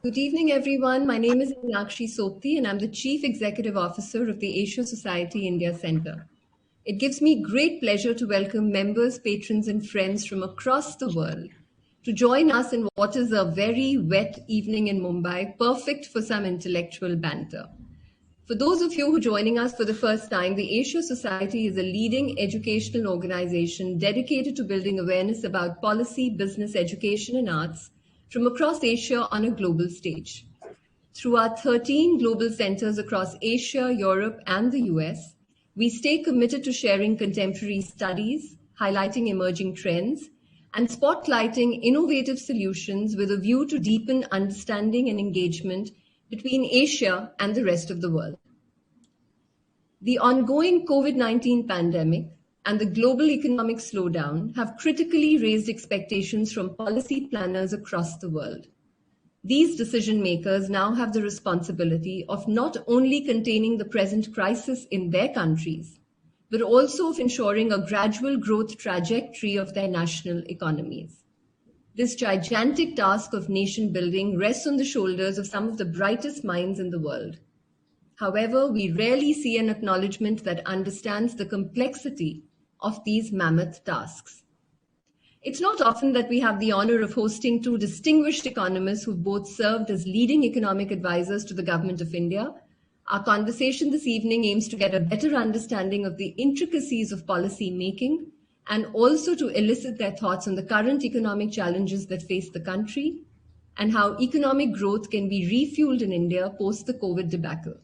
Good evening, everyone. My name is Meenakshi Sopti, and I'm the Chief Executive Officer of the Asia Society India Center. It gives me great pleasure to welcome members, patrons, and friends from across the world to join us in what is a very wet evening in Mumbai, perfect for some intellectual banter. For those of you who are joining us for the first time, the Asia Society is a leading educational organization dedicated to building awareness about policy, business, education, and arts from across Asia on a global stage. Through our 13 global centers across Asia, Europe, and the US, we stay committed to sharing contemporary studies, highlighting emerging trends, and spotlighting innovative solutions with a view to deepen understanding and engagement between Asia and the rest of the world. The ongoing COVID-19 pandemic and the global economic slowdown have critically raised expectations from policy planners across the world. These decision makers now have the responsibility of not only containing the present crisis in their countries, but also of ensuring a gradual growth trajectory of their national economies. This gigantic task of nation building rests on the shoulders of some of the brightest minds in the world. However, we rarely see an acknowledgement that understands the complexity of these mammoth tasks. It's not often that we have the honor of hosting two distinguished economists who've both served as leading economic advisors to the Government of India. Our conversation this evening aims to get a better understanding of the intricacies of policy making and also to elicit their thoughts on the current economic challenges that face the country and how economic growth can be refueled in India post the COVID debacle.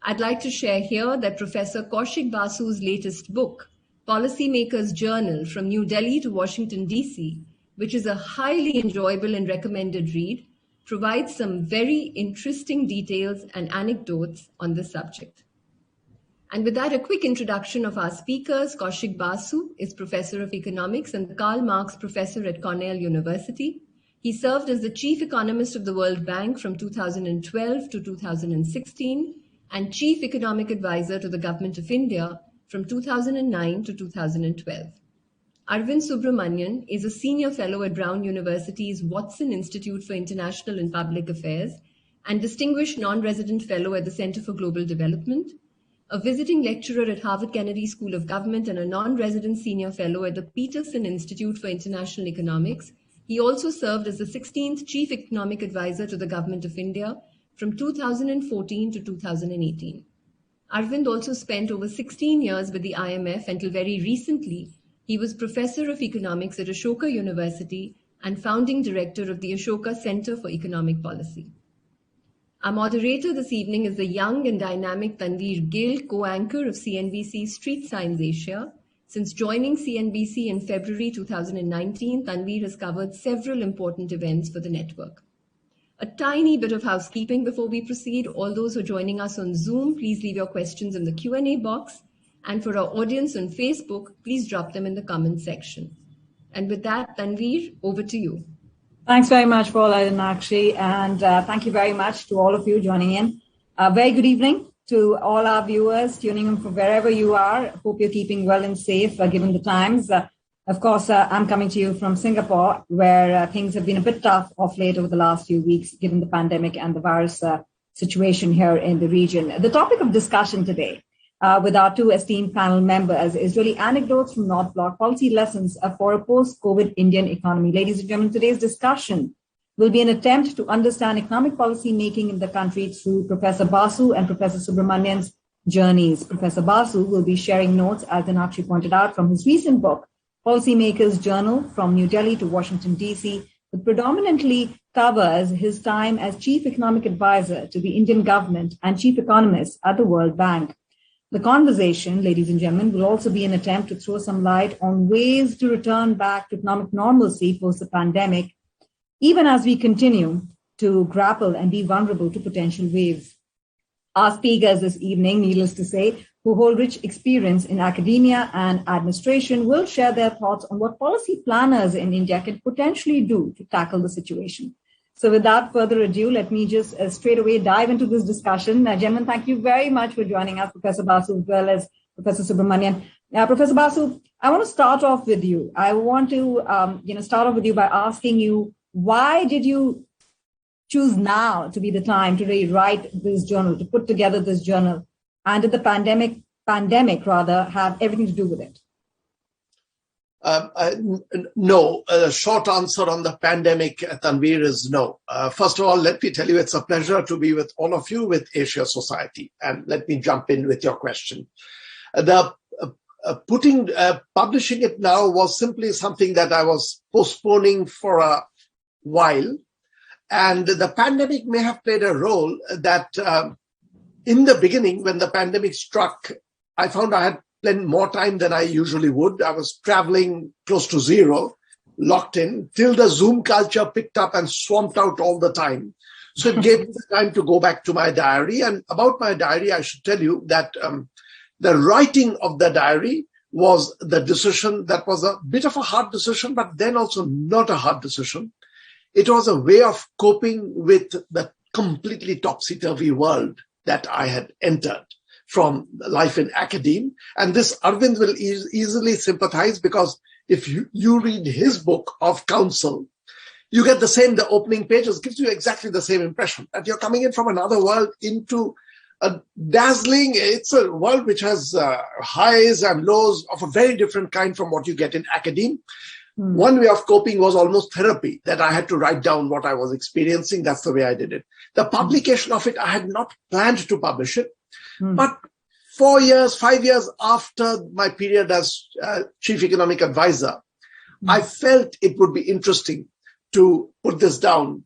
I'd like to share here that Professor Kaushik Basu's latest book, Policymakers' Journal from New Delhi to Washington, D.C., which is a highly enjoyable and recommended read, provides some very interesting details and anecdotes on this subject. And with that, a quick introduction of our speakers. Kaushik Basu is Professor of Economics and the Karl Marx Professor at Cornell University. He served as the Chief Economist of the World Bank from 2012 to 2016 and Chief Economic Advisor to the Government of India from 2009 to 2012. Arvind Subramanian is a Senior Fellow at Brown University's Watson Institute for International and Public Affairs and Distinguished Non-Resident Fellow at the Center for Global Development, a visiting lecturer at Harvard Kennedy School of Government and a non-resident senior fellow at the Peterson Institute for International Economics. He also served as the 16th Chief Economic Advisor to the Government of India from 2014 to 2018. Arvind also spent over 16 years with the IMF until very recently. He was Professor of Economics at Ashoka University and Founding Director of the Ashoka Center for Economic Policy. Our moderator this evening is the young and dynamic Tanvir Gill, co-anchor of CNBC's Street Signs Asia. Since joining CNBC in February 2019, Tanvir has covered several important events for the network. A tiny bit of housekeeping before we proceed. All those who are joining us on Zoom, please leave your questions in the Q&A box. And for our audience on Facebook, please drop them in the comment section. And with that, Tanvir, over to you. Thanks very much, Paula and Meenakshi, and thank you very much to all of you joining in. Very good evening to all our viewers tuning in from wherever you are. Hope you're keeping well and safe given the times. Of course, I'm coming to you from Singapore, where things have been a bit tough of late over the last few weeks, given the pandemic and the virus situation here in the region. The topic of discussion today with our two esteemed panel members is really anecdotes from North Block, policy lessons for a post-COVID Indian economy. Ladies and gentlemen, today's discussion will be an attempt to understand economic policy making in the country through Professor Basu and Professor Subramanian's journeys. Professor Basu will be sharing notes, as Meenakshi pointed out, from his recent book, Policymakers' Journal from New Delhi to Washington, D.C., that predominantly covers his time as Chief Economic Advisor to the Indian government and Chief Economist at the World Bank. The conversation, ladies and gentlemen, will also be an attempt to throw some light on ways to return back to economic normalcy post the pandemic, even as we continue to grapple and be vulnerable to potential waves. Our speakers this evening, needless to say, who hold rich experience in academia and administration, will share their thoughts on what policy planners in India can potentially do to tackle the situation. So without further ado, let me just straight away dive into this discussion. Gentlemen, thank you very much for joining us, Professor Basu, as well as Professor Subramanian. Professor Basu, I want to start off with you. I want to start off with you by asking you, why did you choose now to be the time to really write this journal, to put together this journal? And did the pandemic rather, have everything to do with it? No. Short answer on the pandemic, Tanvir, is no. First of all, let me tell you, it's a pleasure to be with all of you with Asia Society. And let me jump in with your question. Publishing it now was simply something that I was postponing for a while. And the pandemic may have played a role that in the beginning, when the pandemic struck, I found I had plenty more time than I usually would. I was traveling close to zero, locked in, till the Zoom culture picked up and swamped out all the time. So it gave me the time to go back to my diary. And about my diary, I should tell you that the writing of the diary was the decision that was a bit of a hard decision, but then also not a hard decision. It was a way of coping with the completely topsy-turvy world that I had entered from life in academe. And this Arvind will easily sympathize, because if you read his book of counsel, you get the opening pages gives you exactly the same impression that you're coming in from another world into a dazzling, it's a world which has highs and lows of a very different kind from what you get in academe. One way of coping was almost therapy, that I had to write down what I was experiencing. That's the way I did it. The publication of it, I had not planned to publish it. But 5 years after my period as chief economic advisor, I felt it would be interesting to put this down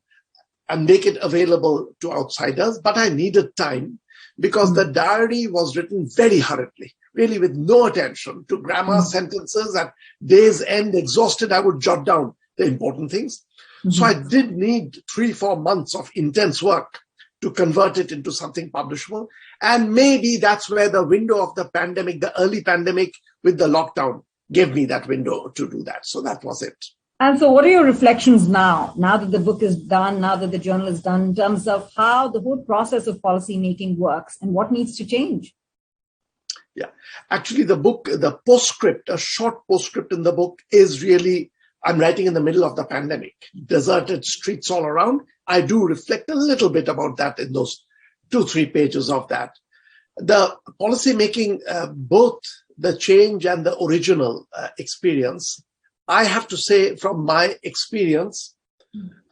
and make it available to outsiders. But I needed time, because the diary was written very hurriedly, really with no attention to grammar, sentences. At day's end, exhausted, I would jot down the important things. So I did need 3-4 months of intense work to convert it into something publishable. And maybe that's where the window of the pandemic, the early pandemic with the lockdown, gave me that window to do that. So that was it. And so what are your reflections now that the book is done, now that the journal is done, in terms of how the whole process of policy making works and what needs to change? Yeah, actually the book, the postscript, a short postscript in the book is really, I'm writing in the middle of the pandemic, deserted streets all around. I do reflect a little bit about that in those 2-3 pages of that. The policy making, both the change and the original experience, I have to say from my experience,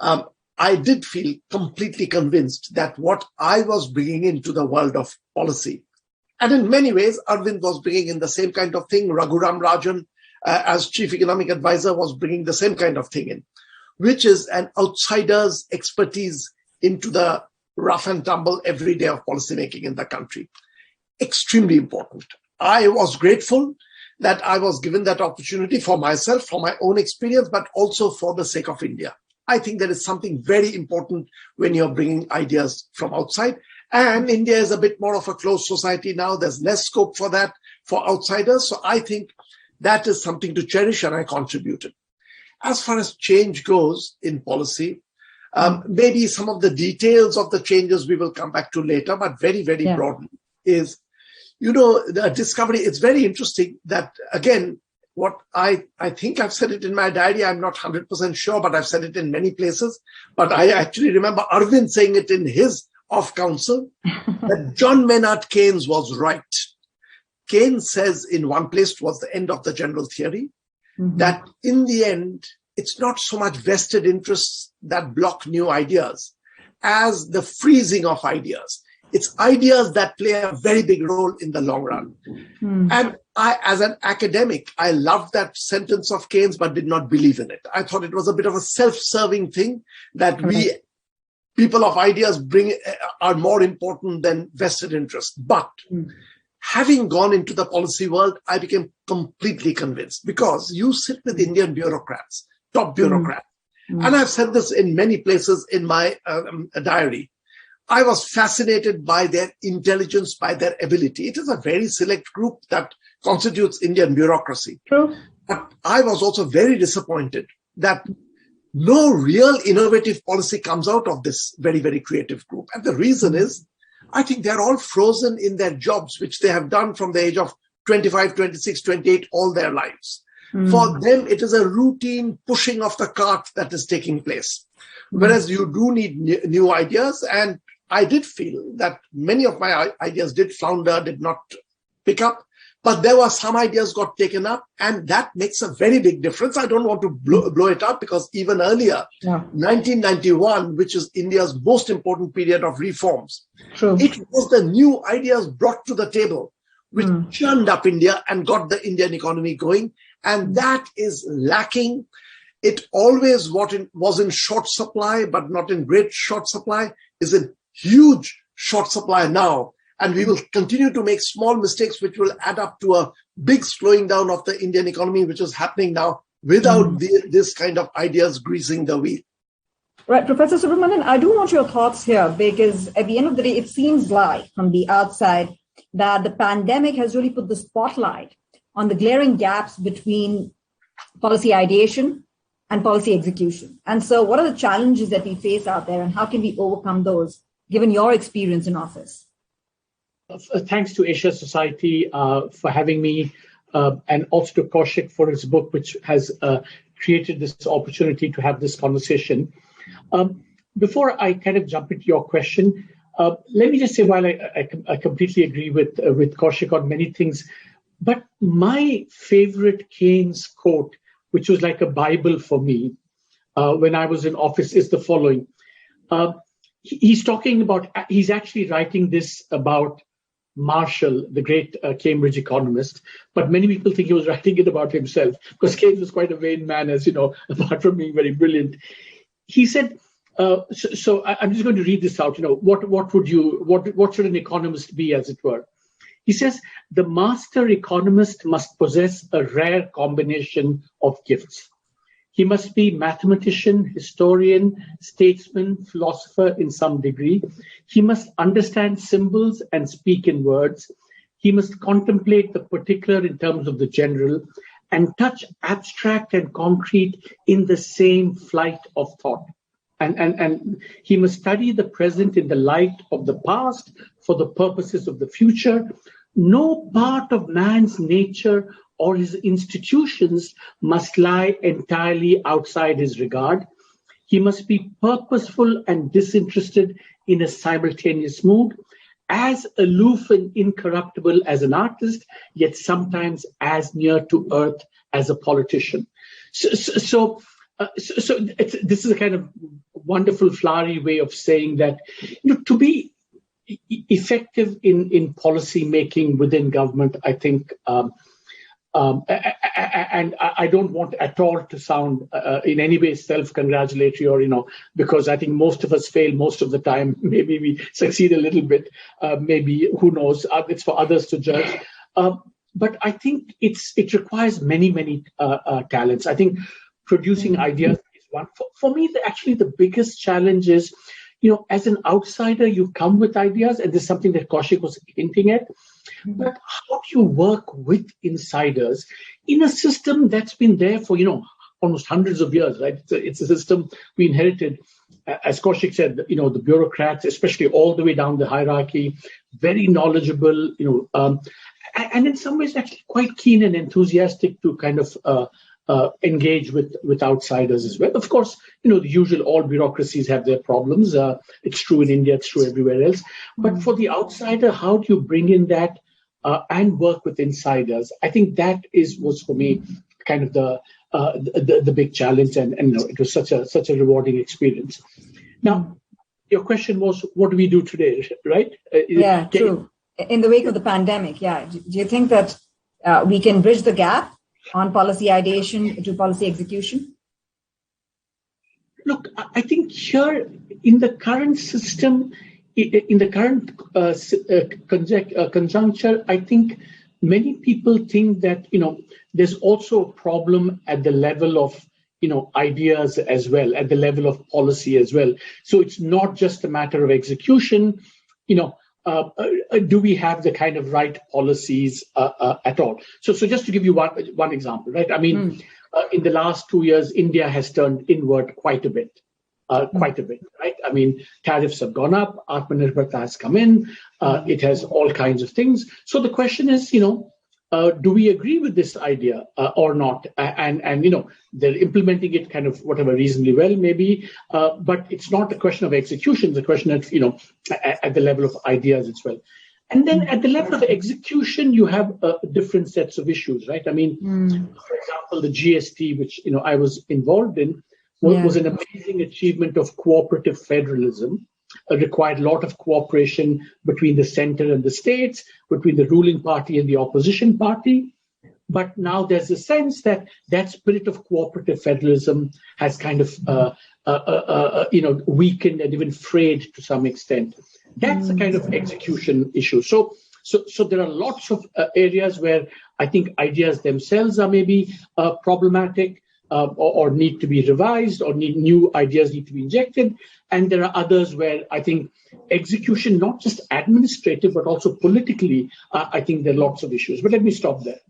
I did feel completely convinced that what I was bringing into the world of policy, and in many ways, Arvind was bringing in the same kind of thing. Raghuram Rajan, as chief economic advisor, was bringing the same kind of thing in, which is an outsider's expertise into the rough and tumble every day of policymaking in the country. Extremely important. I was grateful that I was given that opportunity for myself, for my own experience, but also for the sake of India. I think there is something very important when you're bringing ideas from outside. And India is a bit more of a closed society now. There's less scope for that for outsiders. So I think that is something to cherish, and I contributed. As far as change goes in policy, maybe some of the details of the changes we will come back to later, but very, very broadly is, the discovery. It's very interesting that, again, what I think I've said it in my diary. I'm not 100% sure, but I've said it in many places. But I actually remember Arvind saying it in his off counsel, that John Maynard Keynes was right. Keynes says in one place, towards the end of the general theory, that in the end, it's not so much vested interests that block new ideas as the freezing of ideas. It's ideas that play a very big role in the long run. And I, as an academic, I loved that sentence of Keynes, but did not believe in it. I thought it was a bit of a self-serving thing that we, people of ideas, are more important than vested interests. But having gone into the policy world, I became completely convinced, because you sit with Indian bureaucrats, top bureaucrats. And I've said this in many places in my diary. I was fascinated by their intelligence, by their ability. It is a very select group that constitutes Indian bureaucracy. True. But I was also very disappointed that no real innovative policy comes out of this very, very creative group. And the reason is, I think they're all frozen in their jobs, which they have done from the age of 25, 26, 28, all their lives. For them, it is a routine pushing of the cart that is taking place. whereas you do need new ideas. And I did feel that many of my ideas did flounder, did not pick up. But there were some ideas got taken up, and that makes a very big difference. I don't want to blow it up, because even earlier, 1991, which is India's most important period of reforms, it was the new ideas brought to the table which churned up India and got the Indian economy going. And that is lacking. It always was in short supply, but not in great short supply, is in huge short supply now. And we will continue to make small mistakes, which will add up to a big slowing down of the Indian economy, which is happening now without this kind of ideas greasing the wheel. Right, Professor Subramanian, I do want your thoughts here, because at the end of the day, it seems like from the outside that the pandemic has really put the spotlight on the glaring gaps between policy ideation and policy execution. And so what are the challenges that we face out there, and how can we overcome those, given your experience in office? Thanks to Asia Society for having me, and also to Kaushik for his book, which has created this opportunity to have this conversation. Before I kind of jump into your question, let me just say, while I completely agree with Kaushik on many things, but my favorite Keynes quote, which was like a Bible for me when I was in office, is the following. He's actually writing this about Marshall, the great Cambridge economist, but many people think he was writing it about himself, because Keynes was quite a vain man, as you know, apart from being very brilliant. He said, so I'm just going to read this out. What should an economist be, as it were? He says, the master economist must possess a rare combination of gifts. He must be mathematician, historian, statesman, philosopher in some degree. He must understand symbols and speak in words. He must contemplate the particular in terms of the general, and touch abstract and concrete in the same flight of thought. And he must study the present in the light of the past for the purposes of the future. No part of man's nature or his institutions must lie entirely outside his regard. He must be purposeful and disinterested in a simultaneous mood, as aloof and incorruptible as an artist, yet sometimes as near to earth as a politician. So this is a kind of wonderful, flowery way of saying that, to be effective in policy making within government, I think, and I don't want at all to sound in any way self-congratulatory, or, because I think most of us fail most of the time. Maybe we succeed a little bit. Maybe, who knows? It's for others to judge. But I think it requires many talents. I think producing ideas is one. For me, actually, the biggest challenge is, as an outsider, you come with ideas, and this is something that Kaushik was hinting at. But how do you work with insiders in a system that's been there for, almost hundreds of years, right? It's a system we inherited. As Kaushik said, the bureaucrats, especially all the way down the hierarchy, very knowledgeable, and in some ways actually quite keen and enthusiastic to kind of engage with outsiders as well. Of course, the usual, all bureaucracies have their problems. It's true in India, it's true everywhere else. But for the outsider, how do you bring in that and work with insiders? I think that was for me kind of the big challenge, and it was such a rewarding experience. Now, your question was, what do we do today, right? Yeah, true. In the wake of the pandemic, yeah. Do you think that we can bridge the gap on policy ideation to policy execution? Look, I think here in the current system, in the current conjuncture, I think many people think that, there's also a problem at the level of, ideas as well, at the level of policy as well. So it's not just a matter of execution, do we have the kind of right policies at all? So just to give you one example, right? I mean, in the last 2 years, India has turned inward quite a bit, right? I mean, tariffs have gone up, Atmanirbharta has come in, it has all kinds of things. So the question is, do we agree with this idea or not? And they're implementing it kind of whatever reasonably well, maybe, but it's not a question of execution. It's a question of, at the level of ideas as well. And then at the level of execution, you have different sets of issues, right? I mean, for example, the GST, which, I was involved in, was an amazing achievement of cooperative federalism. Required a lot of cooperation between the center and the states, between the ruling party and the opposition party. But now there's a sense that that spirit of cooperative federalism has kind of, weakened and even frayed to some extent. That's a kind of execution issue. So there are lots of areas where I think ideas themselves are maybe problematic or need to be revised, or new ideas need to be injected. And there are others where I think execution, not just administrative, but also politically, I think there are lots of issues. But let me stop there.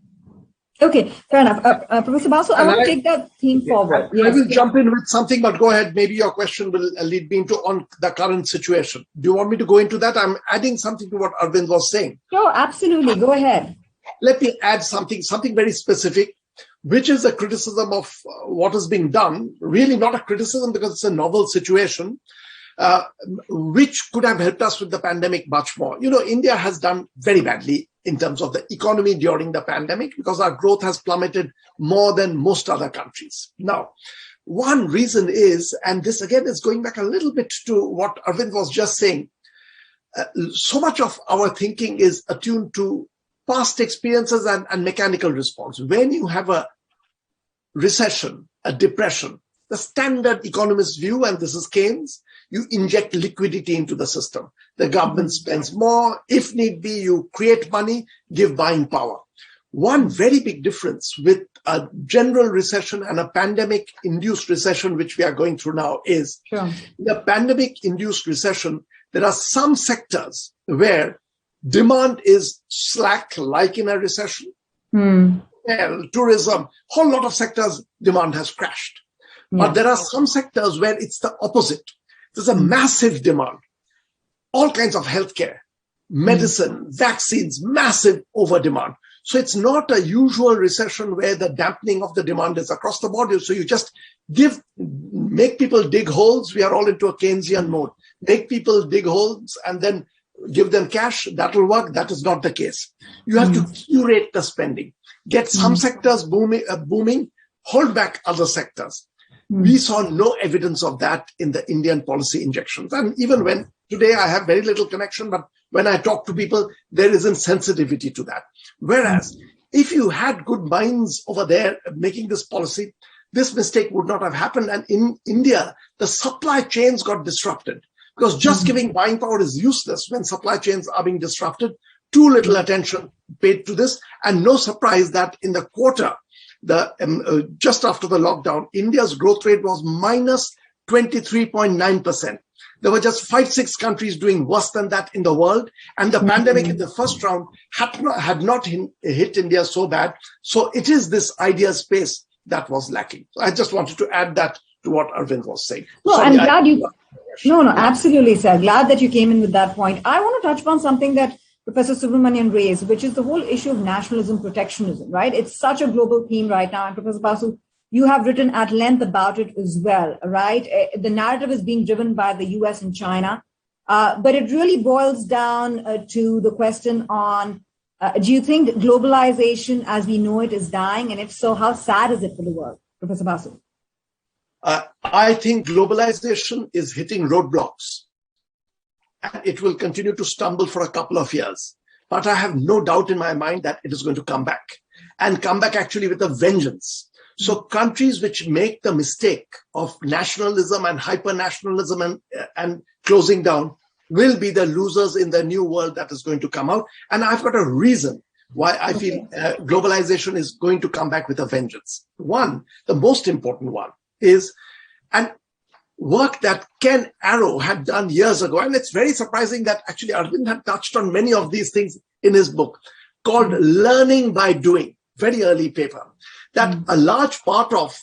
Okay, fair enough. Professor Basu, I want to take that theme forward. I will jump in with something, but go ahead. Maybe your question will lead me into on the current situation. Do you want me to go into that? I'm adding something to what Arvind was saying. Sure, absolutely. Go ahead. Let me add something very specific, which is a criticism of what is being done. Really not a criticism, because it's a novel situation, which could have helped us with the pandemic much more. India has done very badly in terms of the economy during the pandemic, because our growth has plummeted more than most other countries. Now, one reason is, and this again is going back a little bit to what Arvind was just saying, so much of our thinking is attuned to past experiences and mechanical response. When you have a recession, a depression, the standard economist view, and this is Keynes, you inject liquidity into the system. The government spends more. If need be, you create money, give buying power. One very big difference with a general recession and a pandemic-induced recession, which we are going through now, is the pandemic-induced recession, there are some sectors where demand is slack, like in a recession. Tourism, whole lot of sectors, demand has crashed. But there are some sectors where it's the opposite. There's a massive demand. All kinds of healthcare, medicine, vaccines, massive over demand. So it's not a usual recession where the dampening of the demand is across the board. So you just make people dig holes. We are all into a Keynesian mode. Make people dig holes and then give them cash. That will work. That is not the case. You have to curate the spending. Get some sectors booming, hold back other sectors. We saw no evidence of that in the Indian policy injections. And even when today I have very little connection, but when I talk to people, there isn't sensitivity to that. Whereas if you had good minds over there making this policy, this mistake would not have happened. And in India, the supply chains got disrupted, because just giving buying power is useless when supply chains are being disrupted. Too little attention paid to this. And no surprise that in the quarter, just after the lockdown, India's growth rate was minus 23.9%. There were just 5-6 countries doing worse than that in the world. And the pandemic in the first round had not hit India so bad. So it is this idea space that was lacking. So I just wanted to add that to what Arvind was saying. No, I'm glad you... No, absolutely, sir. Glad that you came in with that point. I want to touch upon something that Professor Subramanian raised, which is the whole issue of nationalism, protectionism, right? It's such a global theme right now. And Professor Basu, you have written at length about it as well, right? The narrative is being driven by the US and China, but it really boils down to the question on, do you think globalization as we know it is dying? And if so, how sad is it for the world? Professor Basu. I think globalization is hitting roadblocks. And it will continue to stumble for a couple of years. But I have no doubt in my mind that it is going to come back, and come back actually with a vengeance. So countries which make the mistake of nationalism and hyper-nationalism and closing down will be the losers in the new world that is going to come out. And I've got a reason why I feel globalization is going to come back with a vengeance. One, the most important one is, and work that Ken Arrow had done years ago. And it's very surprising that actually Arvind had touched on many of these things in his book, called Learning by Doing, very early paper, that a large part of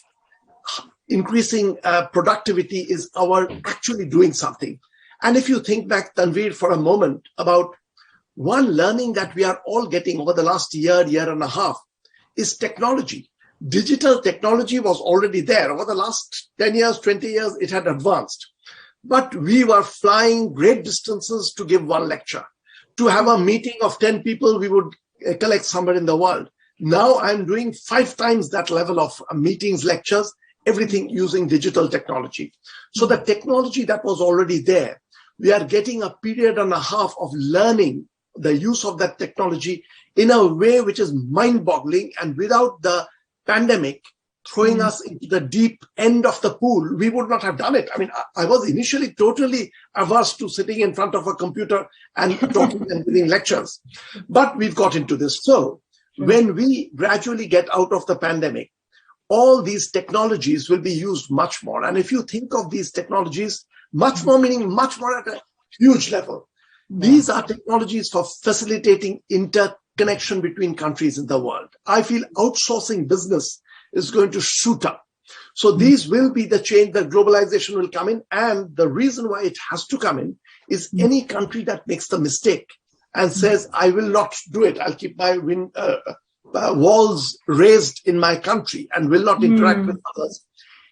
increasing productivity is our actually doing something. And if you think back, Tanvir, for a moment about One learning that we are all getting over the last year and a half is technology. Digital technology was already there. Over the last 10 years, 20 years, it had advanced. But we were flying great distances to give one lecture. To have a meeting of 10 people, we would collect somewhere in the world. Now I'm doing 5 times that level of meetings, lectures, everything using digital technology. So the technology that was already there, we are getting a period and a half of learning the use of that technology in a way which is mind-boggling, and without the pandemic throwing us into the deep end of the pool, we would not have done it. I mean, I was initially totally averse to sitting in front of a computer and talking and giving lectures, but we've got into this. So when we gradually get out of the pandemic, all these technologies will be used much more. And if you think of these technologies, much more meaning much more at a huge level. These are technologies for facilitating interconnection between countries in the world. I feel outsourcing business is going to shoot up. So these will be the change that globalization will come in. And the reason why it has to come in is any country that makes the mistake and says, I will not do it. I'll keep my walls raised in my country and will not interact with others.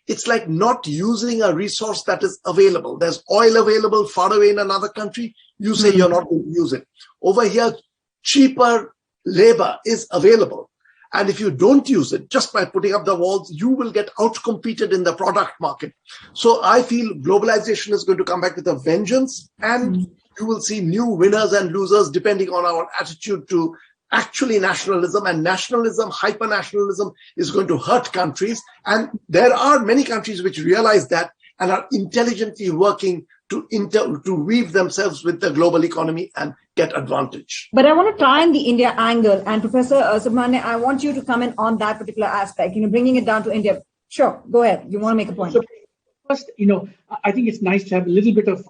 It's like not using a resource that is available. There's oil available far away in another country. You say you're not going to use it. Over here, cheaper labor is available. And if you don't use it, just by putting up the walls, you will get outcompeted in the product market. So I feel globalization is going to come back with a vengeance, and you will see new winners and losers depending on our attitude to actually nationalism. And nationalism, hyper-nationalism is going to hurt countries. And there are many countries which realize that and are intelligently working to weave themselves with the global economy and get advantage. But I want to try in the India angle, and Professor Subramanian, I want you to comment on that particular aspect, bringing it down to India. Sure, go ahead. You want to make a point? So first, I think it's nice to have a little bit of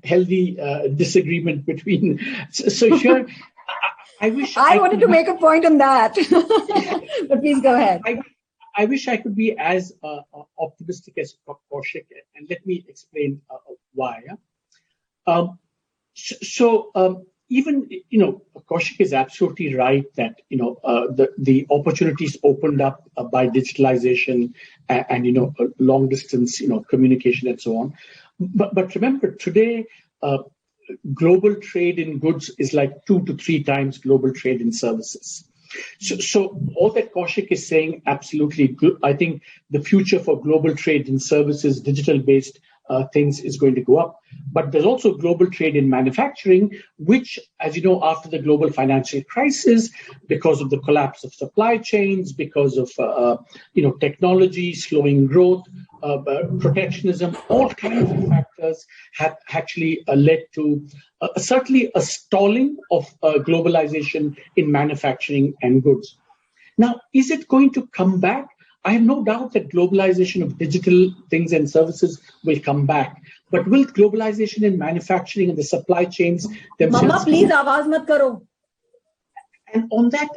healthy disagreement between. So here, I wish I wanted to make a point on that, but please go ahead. I wish I could be as optimistic as Kaushik, and let me explain why. Even Kaushik is absolutely right that the opportunities opened up by digitalization and long distance communication and so on. But remember, today global trade in goods is like 2 to 3 times global trade in services. So all that Kaushik is saying, absolutely good. I think the future for global trade in services, digital-based things is going to go up. But there's also global trade in manufacturing, which, as you know, after the global financial crisis, because of the collapse of supply chains, because of technology slowing growth, protectionism, all kinds of factors have actually led to certainly a stalling of globalization in manufacturing and goods. Now, is it going to come back? I have no doubt that globalization of digital things and services will come back. But will globalization in manufacturing and the supply chains themselves... Mama, please, awaaz mat karo. And on that,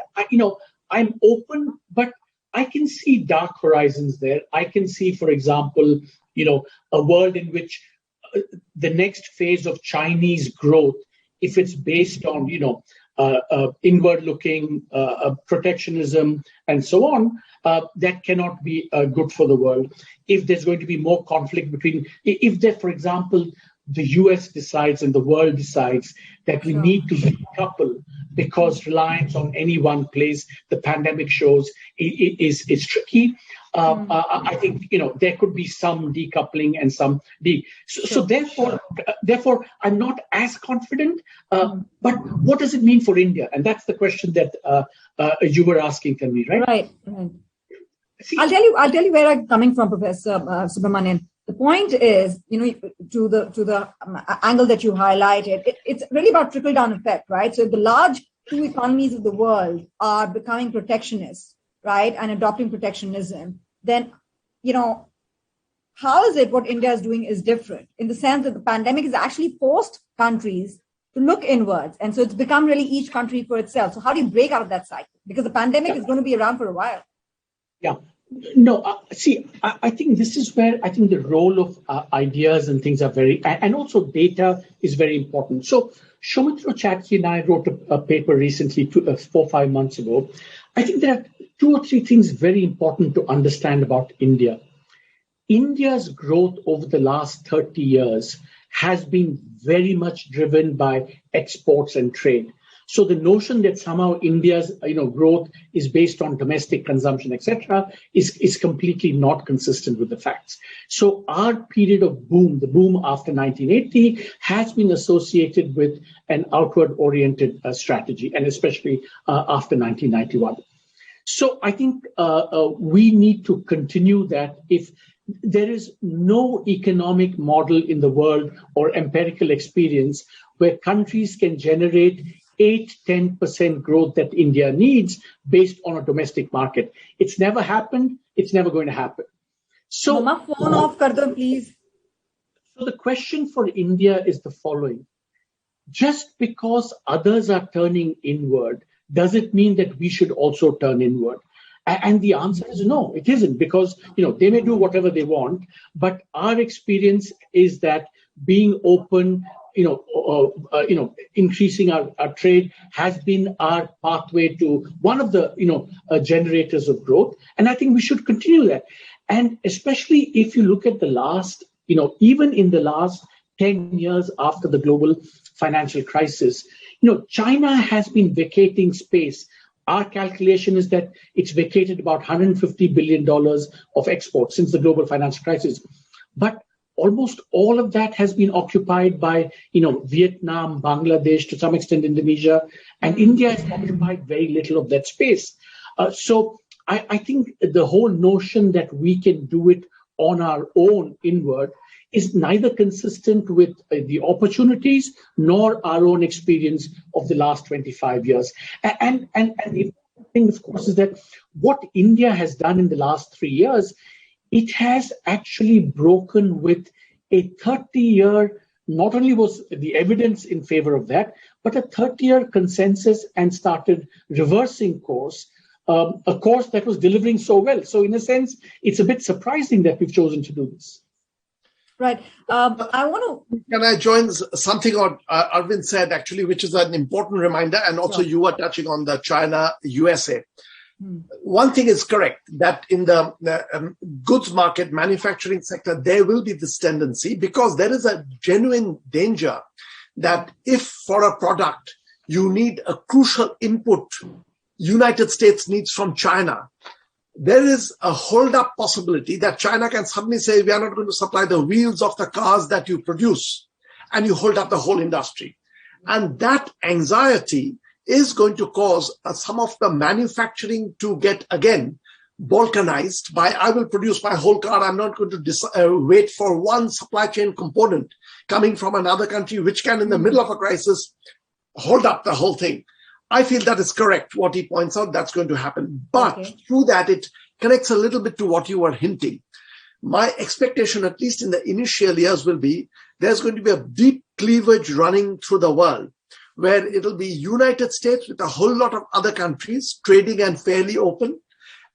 I'm open, but I can see dark horizons there. I can see, for example, a world in which the next phase of Chinese growth, if it's based on, inward-looking protectionism and so on, that cannot be good for the world. If there's going to be more conflict if there, for example, the US decides and the world decides that we need to decouple because reliance on any one place, the pandemic shows, is tricky. I think there could be some decoupling and some so therefore I'm not as confident. But what does it mean for India? And that's the question that you were asking, Tanvir, right? Right. See, I'll tell you where I'm coming from, Professor Subramanian. The point is, to the angle that you highlighted, it's really about trickle-down effect, right? So if the large 2 economies of the world are becoming protectionist, right, and adopting protectionism, then, how is it what India is doing is different in the sense that the pandemic has actually forced countries to look inwards. And so it's become really each country for itself. So how do you break out of that cycle? Because the pandemic is going to be around for a while. Yeah. No, I think this is where I think the role of ideas and things are and also data is very important. So Soumitra Chatterjee and I wrote a paper recently, 4 or 5 months ago. I think there are 2 or 3 things very important to understand about India. India's growth over the last 30 years has been very much driven by exports and trade. So the notion that somehow India's growth is based on domestic consumption, etc., is completely not consistent with the facts. So our period of boom, the boom after 1980, has been associated with an outward-oriented strategy, and especially after 1991. So I think we need to continue that. If there is no economic model in the world or empirical experience where countries can generate 8-10% growth that India needs based on a domestic market. It's never happened. It's never going to happen. So, Mama, phone off kar do, please. So the question for India is the following. Just because others are turning inward, does it mean that we should also turn inward? And the answer is no, it isn't, because they may do whatever they want, but our experience is that being open, increasing our trade has been our pathway to one of the generators of growth, and I think we should continue that. And especially if you look at the last, even in the last 10 years after the global financial crisis, China has been vacating space. Our calculation is that it's vacated about $150 billion of exports since the global financial crisis. But almost all of that has been occupied by, Vietnam, Bangladesh, to some extent Indonesia, and India has occupied very little of that space. So I think the whole notion that we can do it on our own inward is neither consistent with the opportunities nor our own experience of the last 25 years. And the thing, of course, is that what India has done in the last 3 years, it has actually broken with a 30-year, not only was the evidence in favor of that, but a 30-year consensus, and started reversing course, a course that was delivering so well. So in a sense, it's a bit surprising that we've chosen to do this. Right. I want to... Can I join something on Arvind said, actually, which is an important reminder, and also you were touching on the China-USA. One thing is correct, that in the goods market, manufacturing sector, there will be this tendency, because there is a genuine danger that if for a product you need a crucial input United States needs from China, there is a hold-up possibility that China can suddenly say, we are not going to supply the wheels of the cars that you produce, and you hold up the whole industry. And that anxiety is going to cause some of the manufacturing to get, again, balkanized by, I will produce my whole car, I'm not going to wait for one supply chain component coming from another country, which can, in the middle of a crisis, hold up the whole thing. I feel that is correct, what he points out, that's going to happen. But through that, it connects a little bit to what you were hinting. My expectation, at least in the initial years, will be there's going to be a deep cleavage running through the world, where it'll be United States with a whole lot of other countries trading and fairly open,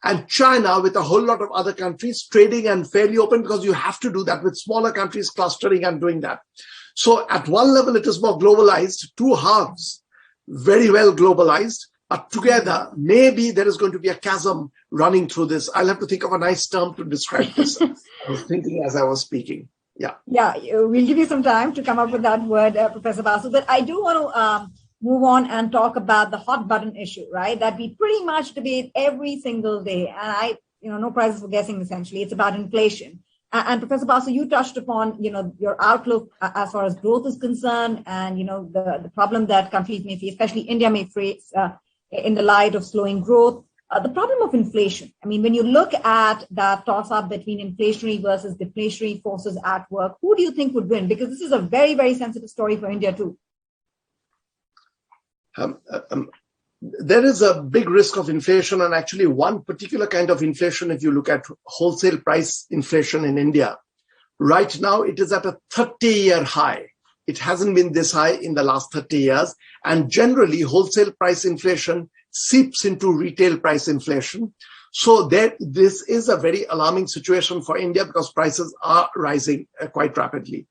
and China with a whole lot of other countries trading and fairly open, because you have to do that with smaller countries clustering and doing that. So at one level, it is more globalized, two halves, very well globalized, but together, maybe there is going to be a chasm running through this. I'll have to think of a nice term to describe this. I was thinking as I was speaking. Yeah, we'll give you some time to come up with that word, Professor Basu. But I do want to move on and talk about the hot button issue, right? That we pretty much debate every single day. And no prizes for guessing, essentially. It's about inflation. And Professor Basu, you touched upon, your outlook as far as growth is concerned, and, the problem that countries may face, especially India may face in the light of slowing growth. The problem of inflation. I mean, when you look at that toss-up between inflationary versus deflationary forces at work, who do you think would win? Because this is a very, very sensitive story for India too. There is a big risk of inflation, and actually one particular kind of inflation, if you look at wholesale price inflation in India, right now it is at a 30-year high. It hasn't been this high in the last 30 years. And generally, wholesale price inflation seeps into retail price inflation. So this is a very alarming situation for India because prices are rising quite rapidly.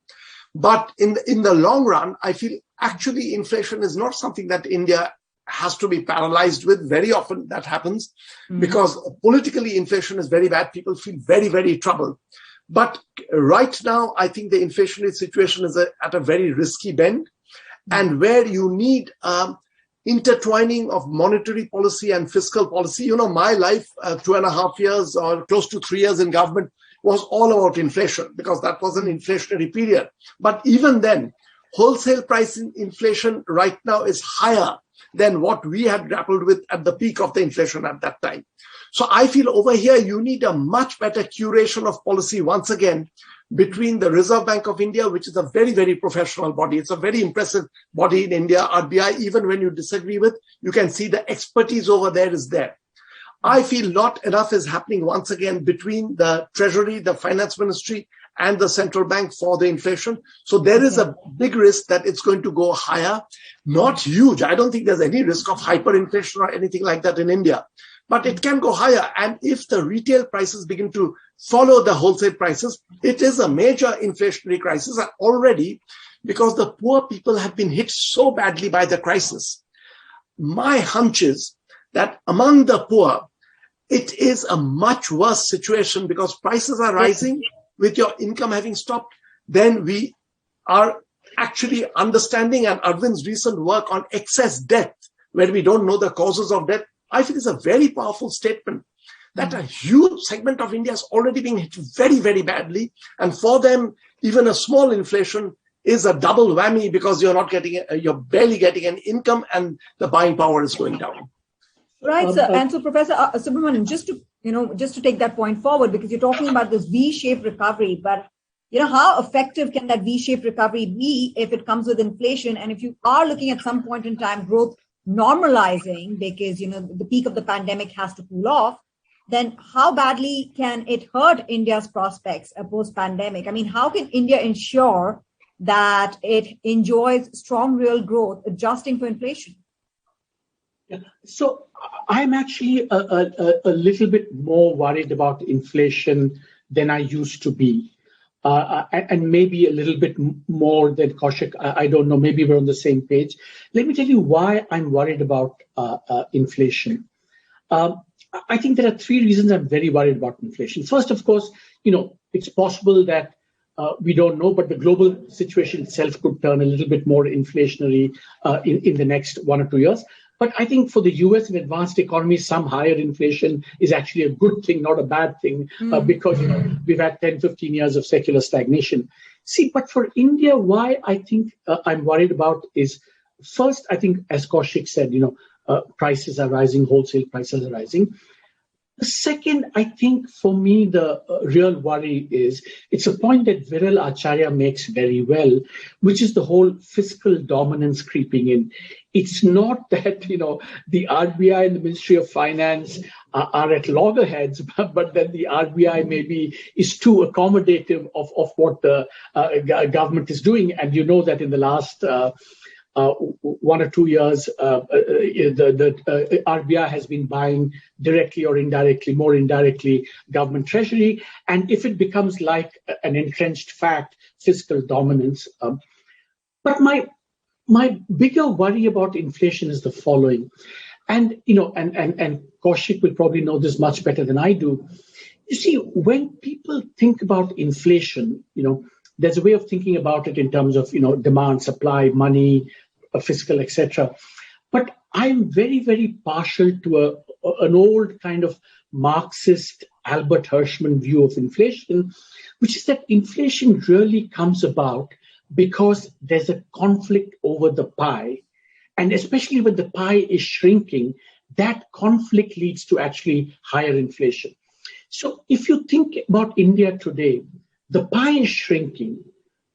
But in the long run, I feel actually inflation is not something that India has to be paralyzed with. Very often that happens because politically inflation is very bad. People feel very, very troubled. But right now, I think the inflationary situation is at a very risky bend, and where you need intertwining of monetary policy and fiscal policy. You know, my life, 2.5 years or close to 3 years in government was all about inflation because that was an inflationary period. But even then, wholesale price inflation right now is higher than what we had grappled with at the peak of the inflation at that time. So I feel over here, you need a much better curation of policy once again between the Reserve Bank of India, which is a very, very professional body. It's a very impressive body in India. RBI, even when you disagree with, you can see the expertise over there is there. I feel not enough is happening once again between the Treasury, the Finance Ministry, and the central bank for the inflation. So there is a big risk that it's going to go higher. Not huge. I don't think there's any risk of hyperinflation or anything like that in India. But it can go higher. And if the retail prices begin to follow the wholesale prices, it is a major inflationary crisis already because the poor people have been hit so badly by the crisis. My hunch is that among the poor, it is a much worse situation because prices are rising with your income having stopped. Then we are actually understanding, and Arvind's recent work on excess debt, where we don't know the causes of debt, I feel is a very powerful statement that a huge segment of India is already being hit very, very badly. And for them, even a small inflation is a double whammy because you're barely getting an income and the buying power is going down. Right, sir. And so, Professor Subramanian, just to take that point forward, because you're talking about this V-shaped recovery, but how effective can that V-shaped recovery be if it comes with inflation? And if you are looking at some point in time growth normalizing because, the peak of the pandemic has to cool off, then how badly can it hurt India's prospects post-pandemic? I mean, how can India ensure that it enjoys strong real growth adjusting for inflation? Yeah. So I'm actually a little bit more worried about inflation than I used to be. And maybe a little bit more than Kaushik. I don't know. Maybe we're on the same page. Let me tell you why I'm worried about inflation. I think there are 3 reasons I'm very worried about inflation. First, of course, it's possible that we don't know, but the global situation itself could turn a little bit more inflationary in the next 1 or 2 years. But I think for the US and advanced economies, some higher inflation is actually a good thing, not a bad thing, because we've had 10, 15 years of secular stagnation. See, but for India, why I think I'm worried about is, first, I think, as Kaushik said, prices are rising, wholesale prices are rising. The second, I think, for me, the real worry is, it's a point that Viral Acharya makes very well, which is the whole fiscal dominance creeping in. It's not that, the RBI and the Ministry of Finance are at loggerheads, but that the RBI maybe is too accommodative of what the government is doing. And you know that in the last 1 or 2 years, the RBI has been buying directly or indirectly, more indirectly, government treasury. And if it becomes like an entrenched fact, fiscal dominance. But my bigger worry about inflation is the following. And, and Kaushik will probably know this much better than I do. You see, when people think about inflation, there's a way of thinking about it in terms of, demand, supply, money, fiscal, etc. But I'm very, very partial to an old kind of Marxist Albert Hirschman view of inflation, which is that inflation really comes about because there's a conflict over the pie. And especially when the pie is shrinking, that conflict leads to actually higher inflation. So if you think about India today, the pie is shrinking.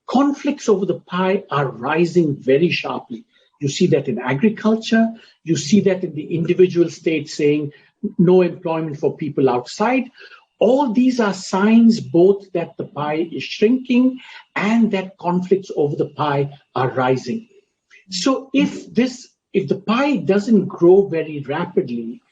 Conflicts over the pie are rising very sharply. You see that in agriculture. You see that in the individual states saying no employment for people outside. All these are signs both that the pie is shrinking and that conflicts over the pie are rising. So if the pie doesn't grow very rapidly,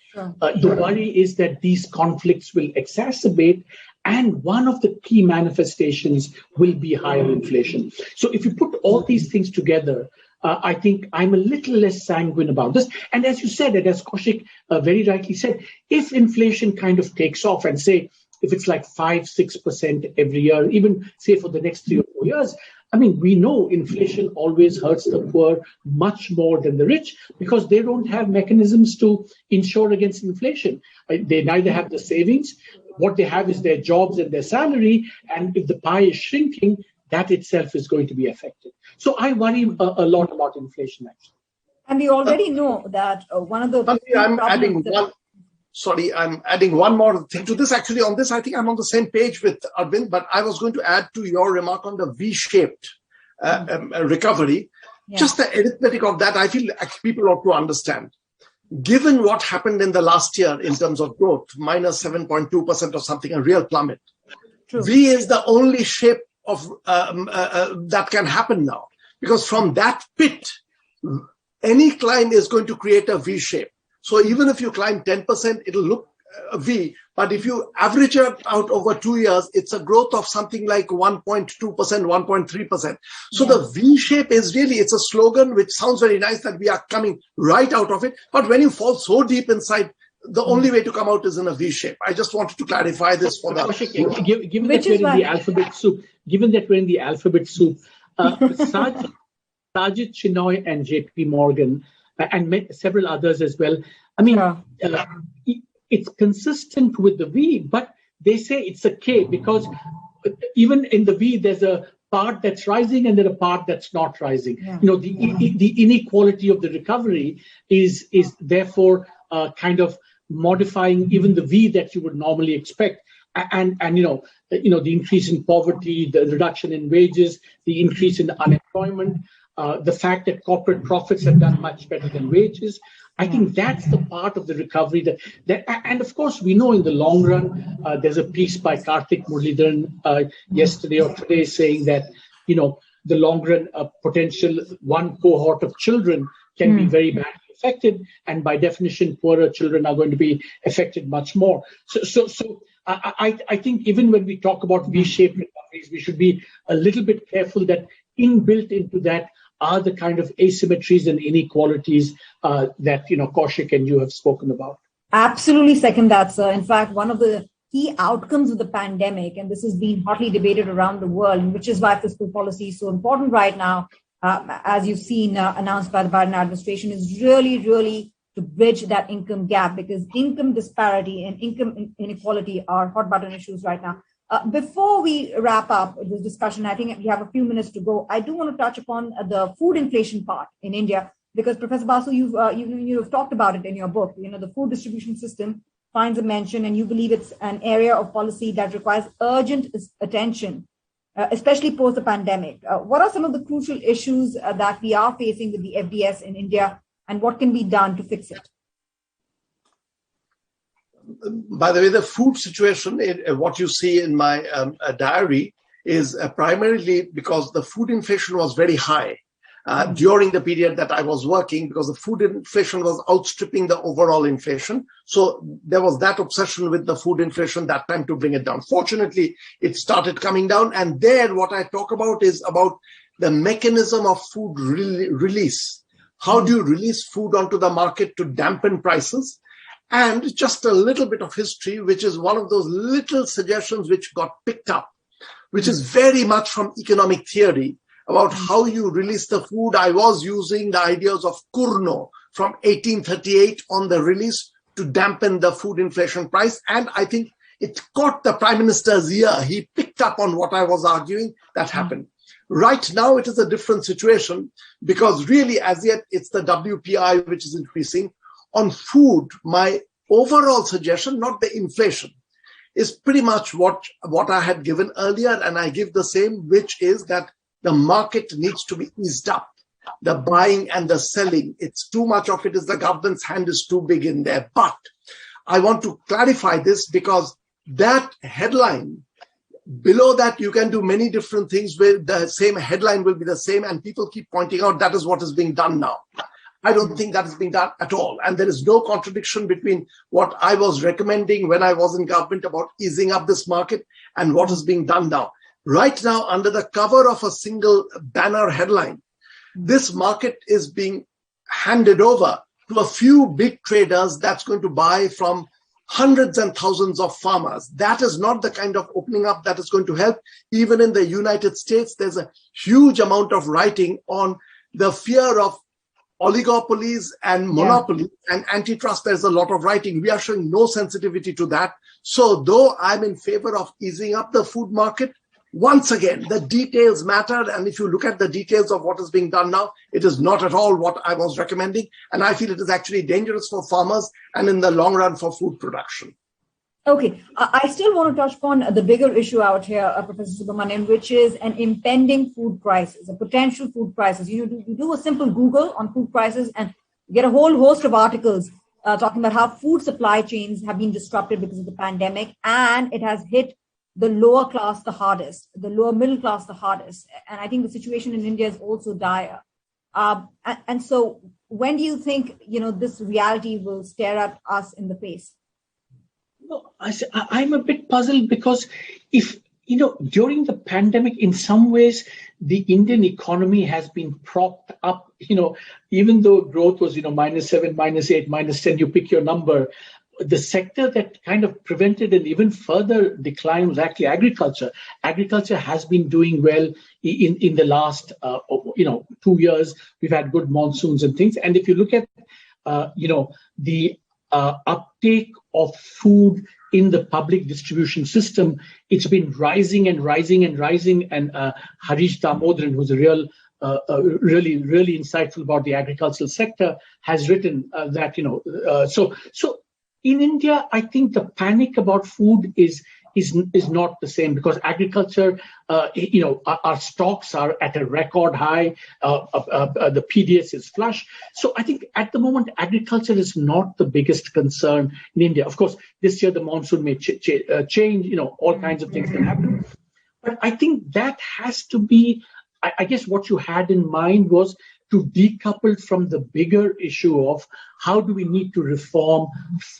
The worry is that these conflicts will exacerbate, and one of the key manifestations will be higher inflation. So if you put all these things together, I think I'm a little less sanguine about this. And as you said, and as Kaushik very rightly said, if inflation kind of takes off and say, if it's like 5-6% every year, even say for the next 3 or 4 years, I mean, we know inflation always hurts the poor much more than the rich because they don't have mechanisms to insure against inflation. They neither have the savings. What they have is their jobs and their salary. And if the pie is shrinking, that itself is going to be affected. So I worry a lot about inflation, actually. And we already know that one of the... I'm adding one more thing to this. Actually, on this, I think I'm on the same page with Arvind, but I was going to add to your remark on the V-shaped recovery. Yeah. Just the arithmetic of that, I feel people ought to understand. Given what happened in the last year in terms of growth, minus 7.2% or something, a real plummet. True. V is the only shape of that can happen now. Because from that pit, any climb is going to create a V shape. So even if you climb 10%, it'll look a V. But if you average it out over 2 years, it's a growth of something like 1.2%, 1.3%. So the V shape is really, it's a slogan which sounds very nice that we are coming right out of it. But when you fall so deep inside, the only way to come out is in a V shape. I just wanted to clarify this for that. Given that we're in the alphabet soup, Sajid Chinoy and JP Morgan and several others as well. I mean, it's consistent with the V, but they say it's a K because even in the V, there's a part that's rising and then a part that's not rising. Yeah. You know, the inequality of the recovery is therefore kind of modifying even the V that you would normally expect. And the increase in poverty, the reduction in wages, the increase in unemployment, the fact that corporate profits have done much better than wages. I think that's the part of the recovery that and of course we know in the long run, there's a piece by Karthik Muralidharan yesterday or today saying that, the long run potential one cohort of children can be very badly affected. And by definition, poorer children are going to be affected much more. So I think even when we talk about V-shaped recoveries, we should be a little bit careful that inbuilt into that are the kind of asymmetries and inequalities that, Kaushik and you have spoken about. Absolutely second that, sir. In fact, one of the key outcomes of the pandemic, and this has been hotly debated around the world, which is why fiscal policy is so important right now, as you've seen announced by the Biden administration, is really, really to bridge that income gap, because income disparity and income inequality are hot button issues right now. Before we wrap up this discussion, I think we have a few minutes to go. I do want to touch upon the food inflation part in India, because Professor Basu, you've talked about it in your book. The food distribution system finds a mention, and you believe it's an area of policy that requires urgent attention, especially post the pandemic. What are some of the crucial issues that we are facing with the FDS in India, and what can be done to fix it? By the way, the food situation, what you see in my diary, is primarily because the food inflation was very high during the period that I was working, because the food inflation was outstripping the overall inflation. So there was that obsession with the food inflation that time to bring it down. Fortunately, it started coming down. And there, what I talk about is about the mechanism of food release. How do you release food onto the market to dampen prices? And just a little bit of history, which is one of those little suggestions which got picked up, which is very much from economic theory about how you release the food. I was using the ideas of Curno from 1838 on the release to dampen the food inflation price. And I think it caught the Prime Minister's ear. He picked up on what I was arguing. That happened. Right now, it is a different situation, because really, as yet, it's the WPI which is increasing. On food, my overall suggestion, not the inflation, is pretty much what I had given earlier, and I give the same, which is that the market needs to be eased up. The buying and the selling, it's too much of it is the government's hand is too big in there. But I want to clarify this, because that headline, below that, you can do many different things where the same headline will be the same, and people keep pointing out that is what is being done now. I don't think that is being done at all. And there is no contradiction between what I was recommending when I was in government about easing up this market and what is being done now. Right now, under the cover of a single banner headline, this market is being handed over to a few big traders that's going to buy from hundreds and thousands of farmers. That is not the kind of opening up that is going to help. Even in the United States, there's a huge amount of writing on the fear of oligopolies and monopolies and antitrust. There's a lot of writing. We are showing no sensitivity to that. So though I'm in favor of easing up the food market, once again, the details matter. And if you look at the details of what is being done now, it is not at all what I was recommending. And I feel it is actually dangerous for farmers and in the long run for food production. Okay, I still want to touch upon the bigger issue out here, Professor Subramanian, which is an impending food crisis, a potential food crisis. You do a simple Google on food prices and get a whole host of articles talking about how food supply chains have been disrupted because of the pandemic, and it has hit the lower class the hardest, the lower middle class the hardest. And I think the situation in India is also dire. And so when do you think, this reality will stare at us in the face? No, I'm a bit puzzled because during the pandemic, in some ways, the Indian economy has been propped up, even though growth was, -7, -8, -10, you pick your number. The sector that kind of prevented an even further decline was actually agriculture. Agriculture has been doing well in the last, 2 years. We've had good monsoons and things. And if you look at, the uptake of food in the public distribution system, it's been rising and rising and rising. And Harish Damodran, who's a really insightful about the agricultural sector, has written that, so in India, I think the panic about food is not the same because agriculture, our stocks are at a record high. The PDS is flush. So I think at the moment, agriculture is not the biggest concern in India. Of course, this year the monsoon may change, all kinds of things can happen. But I think that has to be, I guess what you had in mind was to decouple from the bigger issue of how do we need to reform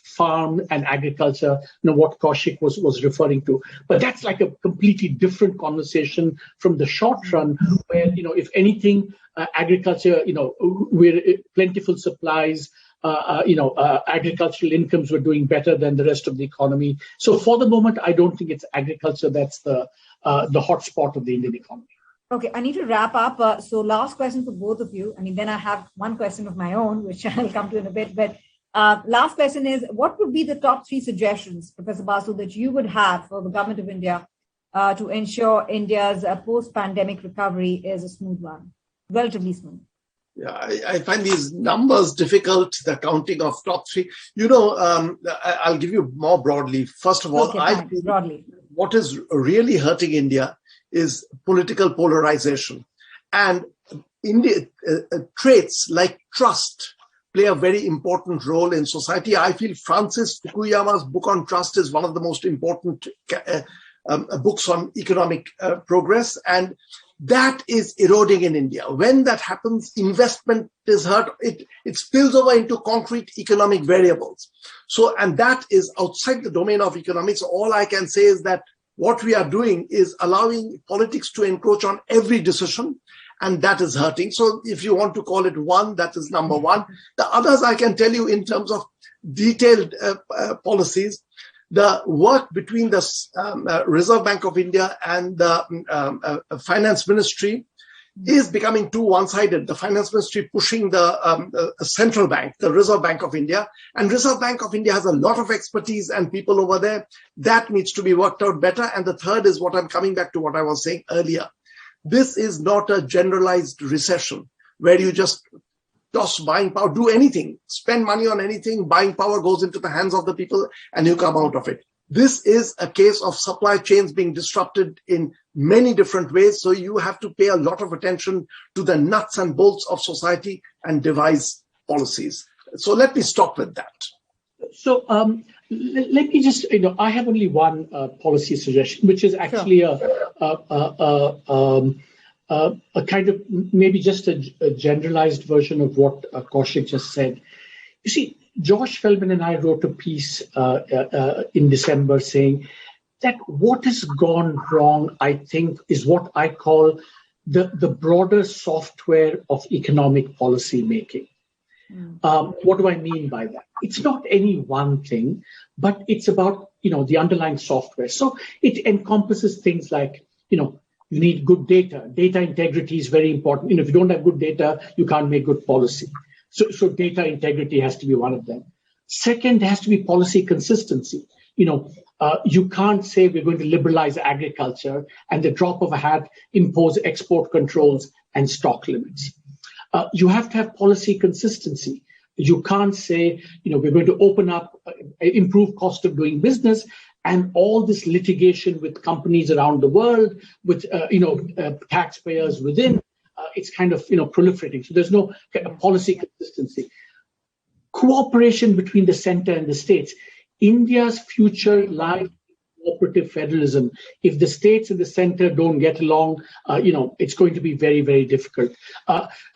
farm and agriculture, what Kaushik was referring to. But that's like a completely different conversation from the short run, where, if anything, agriculture, we're plentiful supplies, agricultural incomes were doing better than the rest of the economy. So for the moment, I don't think it's agriculture that's the hotspot of the Indian economy. Okay, I need to wrap up. So last question for both of you. Then I have one question of my own, which I'll come to in a bit. But last question is, what would be the top 3 suggestions, Professor Basu, that you would have for the government of India to ensure India's post-pandemic recovery is a smooth one, relatively smooth? Yeah, I find these numbers difficult, the counting of top 3. I'll give you more broadly. First of all, broadly, what is really hurting India is political polarization. And India, traits like trust play a very important role in society. I feel Francis Fukuyama's book on trust is one of the most important books on economic progress. And that is eroding in India. When that happens, investment is hurt. It spills over into concrete economic variables. So, and that is outside the domain of economics. All I can say is that what we are doing is allowing politics to encroach on every decision, and that is hurting. So if you want to call it one, that is number one. The others I can tell you in terms of detailed policies. The work between the Reserve Bank of India and the Finance Ministry is becoming too one-sided. The Finance Ministry pushing the central bank, the Reserve Bank of India, and Reserve Bank of India has a lot of expertise and people over there. That needs to be worked out better. And the third is what I'm coming back to what I was saying earlier. This is not a generalized recession where you just toss buying power, do anything, spend money on anything, buying power goes into the hands of the people and you come out of it. This is a case of supply chains being disrupted in many different ways. So you have to pay a lot of attention to the nuts and bolts of society and devise policies. So let me stop with that. So let me just, I have only one policy suggestion, which is actually a kind of maybe just a generalized version of what Kaushik just said. You see, Josh Feldman and I wrote a piece in December saying that what has gone wrong, I think, is what I call the broader software of economic policy making. What do I mean by that? It's not any one thing, but it's about, the underlying software. So it encompasses things like, you need good data. Data integrity is very important. If you don't have good data, you can't make good policy. So data integrity has to be one of them. Second, there has to be policy consistency. You can't say we're going to liberalize agriculture and the drop of a hat impose export controls and stock limits. You have to have policy consistency. You can't say, we're going to open up, improve cost of doing business, and all this litigation with companies around the world, with taxpayers within. It's kind of proliferating. So there's no policy consistency. Cooperation between the center and the states. India's future lies in cooperative federalism. If the states and the center don't get along, it's going to be very, very difficult.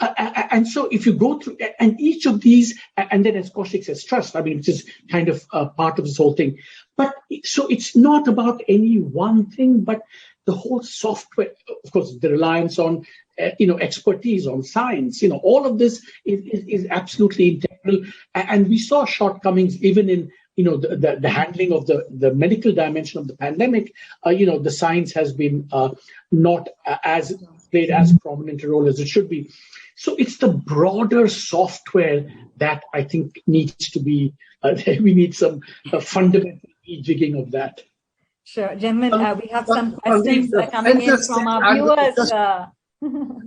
And so if you go through, and each of these, and then as Kaushik says, trust, which is kind of part of this whole thing. But so it's not about any one thing, but the whole software, of course, the reliance on, expertise, on science, all of this is absolutely integral. And we saw shortcomings even in, the handling of the medical dimension of the pandemic. The science has been not as played as prominent a role as it should be. So it's the broader software that I think needs to be, we need some fundamental rejigging of that. Sure. Gentlemen, we have some questions coming in from our viewers.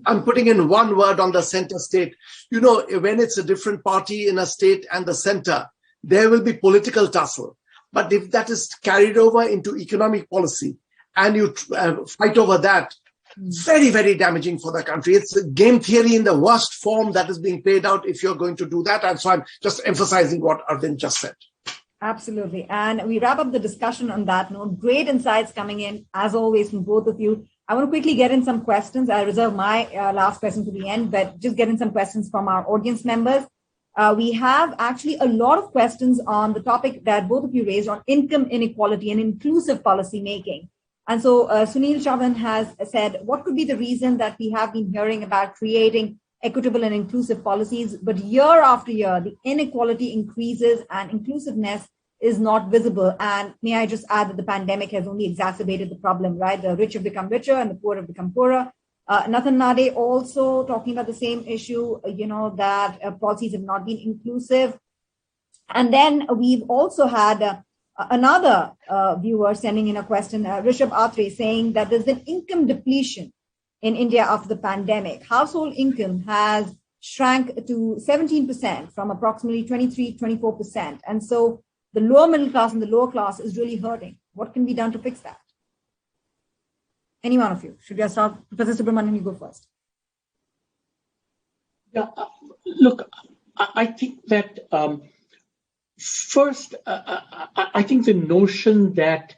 I'm putting in one word on the center state. When it's a different party in a state and the center, there will be political tussle. But if that is carried over into economic policy and you fight over that, very, very damaging for the country. It's game theory in the worst form that is being played out if you're going to do that. And so I'm just emphasizing what Arvind just said. Absolutely. And we wrap up the discussion on that note. Great insights coming in, as always, from both of you. I want to quickly get in some questions. I'll reserve my last question to the end, but just get in some questions from our audience members. We have actually a lot of questions on the topic that both of you raised on income inequality and inclusive policy making. And so Sunil Chavan has said, what could be the reason that we have been hearing about creating equitable and inclusive policies, but year after year, the inequality increases and inclusiveness is not visible? And may I just add that the pandemic has only exacerbated the problem, right? The rich have become richer and the poor have become poorer. Nathan Nade also talking about the same issue, that policies have not been inclusive. And then we've also had another viewer sending in a question, Rishabh Atre, saying that there's an income depletion in India after the pandemic. Household income has shrank to 17% from approximately 24%. And so the lower middle class and the lower class is really hurting. What can be done to fix that? Any one of you? Should I start? Professor Subramanian, you go first. Yeah, look, I think that first, I think the notion that,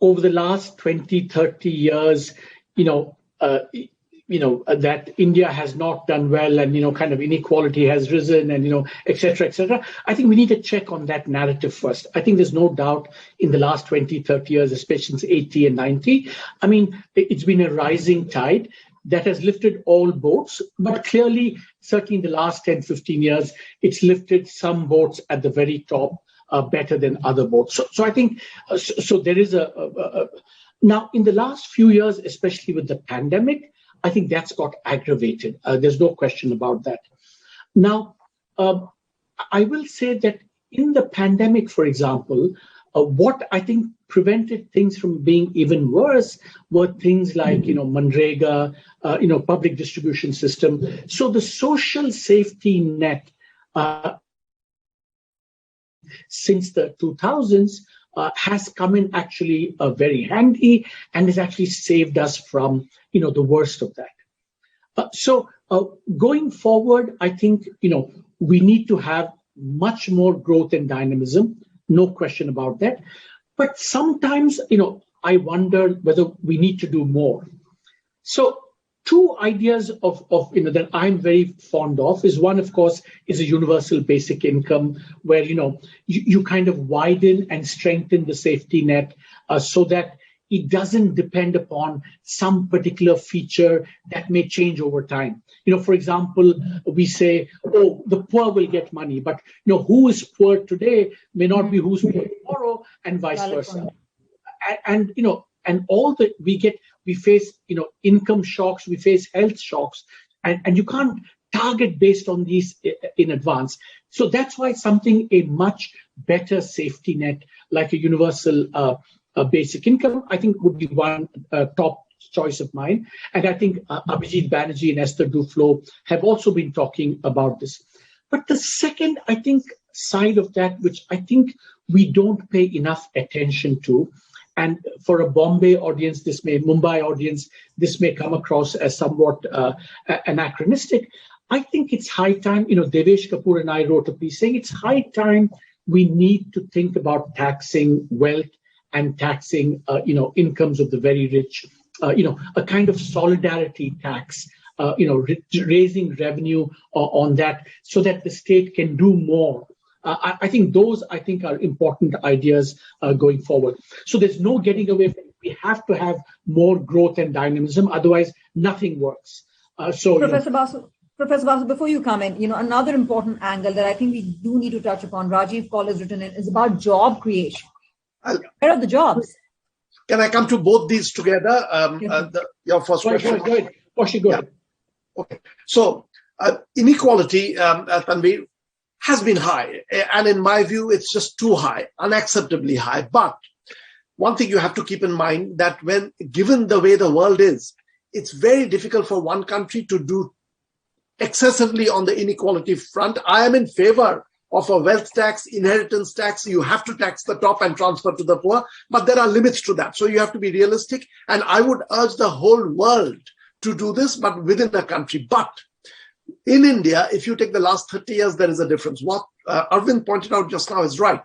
over the last 20, 30 years, that India has not done well and, kind of inequality has risen and, et cetera, et cetera. I think we need to check on that narrative first. I think there's no doubt in the last 20, 30 years, especially since 80 and 90, it's been a rising tide that has lifted all boats, but clearly, certainly in the last 10, 15 years, it's lifted some boats at the very top better than other boats. So I think, so there is now in the last few years, especially with the pandemic, I think that's got aggravated. There's no question about that. Now, I will say that in the pandemic, for example, what I think prevented things from being even worse were things like, Manrega, public distribution system. So the social safety net since the 2000s has come in actually very handy and has actually saved us from, the worst of that. So going forward, I think, we need to have much more growth and dynamism. No question about that. But sometimes, I wonder whether we need to do more. So two ideas of that I'm very fond of is one, of course, is a universal basic income where you kind of widen and strengthen the safety net so that it doesn't depend upon some particular feature that may change over time. For example, we say, oh, the poor will get money, but who is poor today may not be who's poor tomorrow, and vice versa. And all that we face, income shocks, we face health shocks, and you can't target based on these in advance. So that's why a much better safety net, like a universal basic income, I think would be one top choice of mine. And I think Abhijit Banerjee and Esther Duflo have also been talking about this. But the second, I think, side of that, which I think we don't pay enough attention to, and for a Bombay audience, Mumbai audience, this may come across as somewhat anachronistic. I think it's high time, Devesh Kapoor and I wrote a piece saying it's high time we need to think about taxing wealth and taxing, incomes of the very rich, a kind of solidarity tax, raising revenue on that so that the state can do more. I think those are important ideas going forward. So there's no getting away from it. We have to have more growth and dynamism. Otherwise, nothing works. Professor Basu, before you come in, another important angle that I think we do need to touch upon, Rajiv Kaul has written in, is about job creation. Where are the jobs? Can I come to both these together? Your first question. Go ahead. Kaushik, go ahead. Okay. So inequality, Tanvir, has been high. And in my view, it's just too high, unacceptably high. But one thing you have to keep in mind that given the way the world is, it's very difficult for one country to do excessively on the inequality front. I am in favor of a wealth tax, inheritance tax. You have to tax the top and transfer to the poor, but there are limits to that. So you have to be realistic. And I would urge the whole world to do this, but within a country. But in India, if you take the last 30 years, there is a difference. What Arvind pointed out just now is right.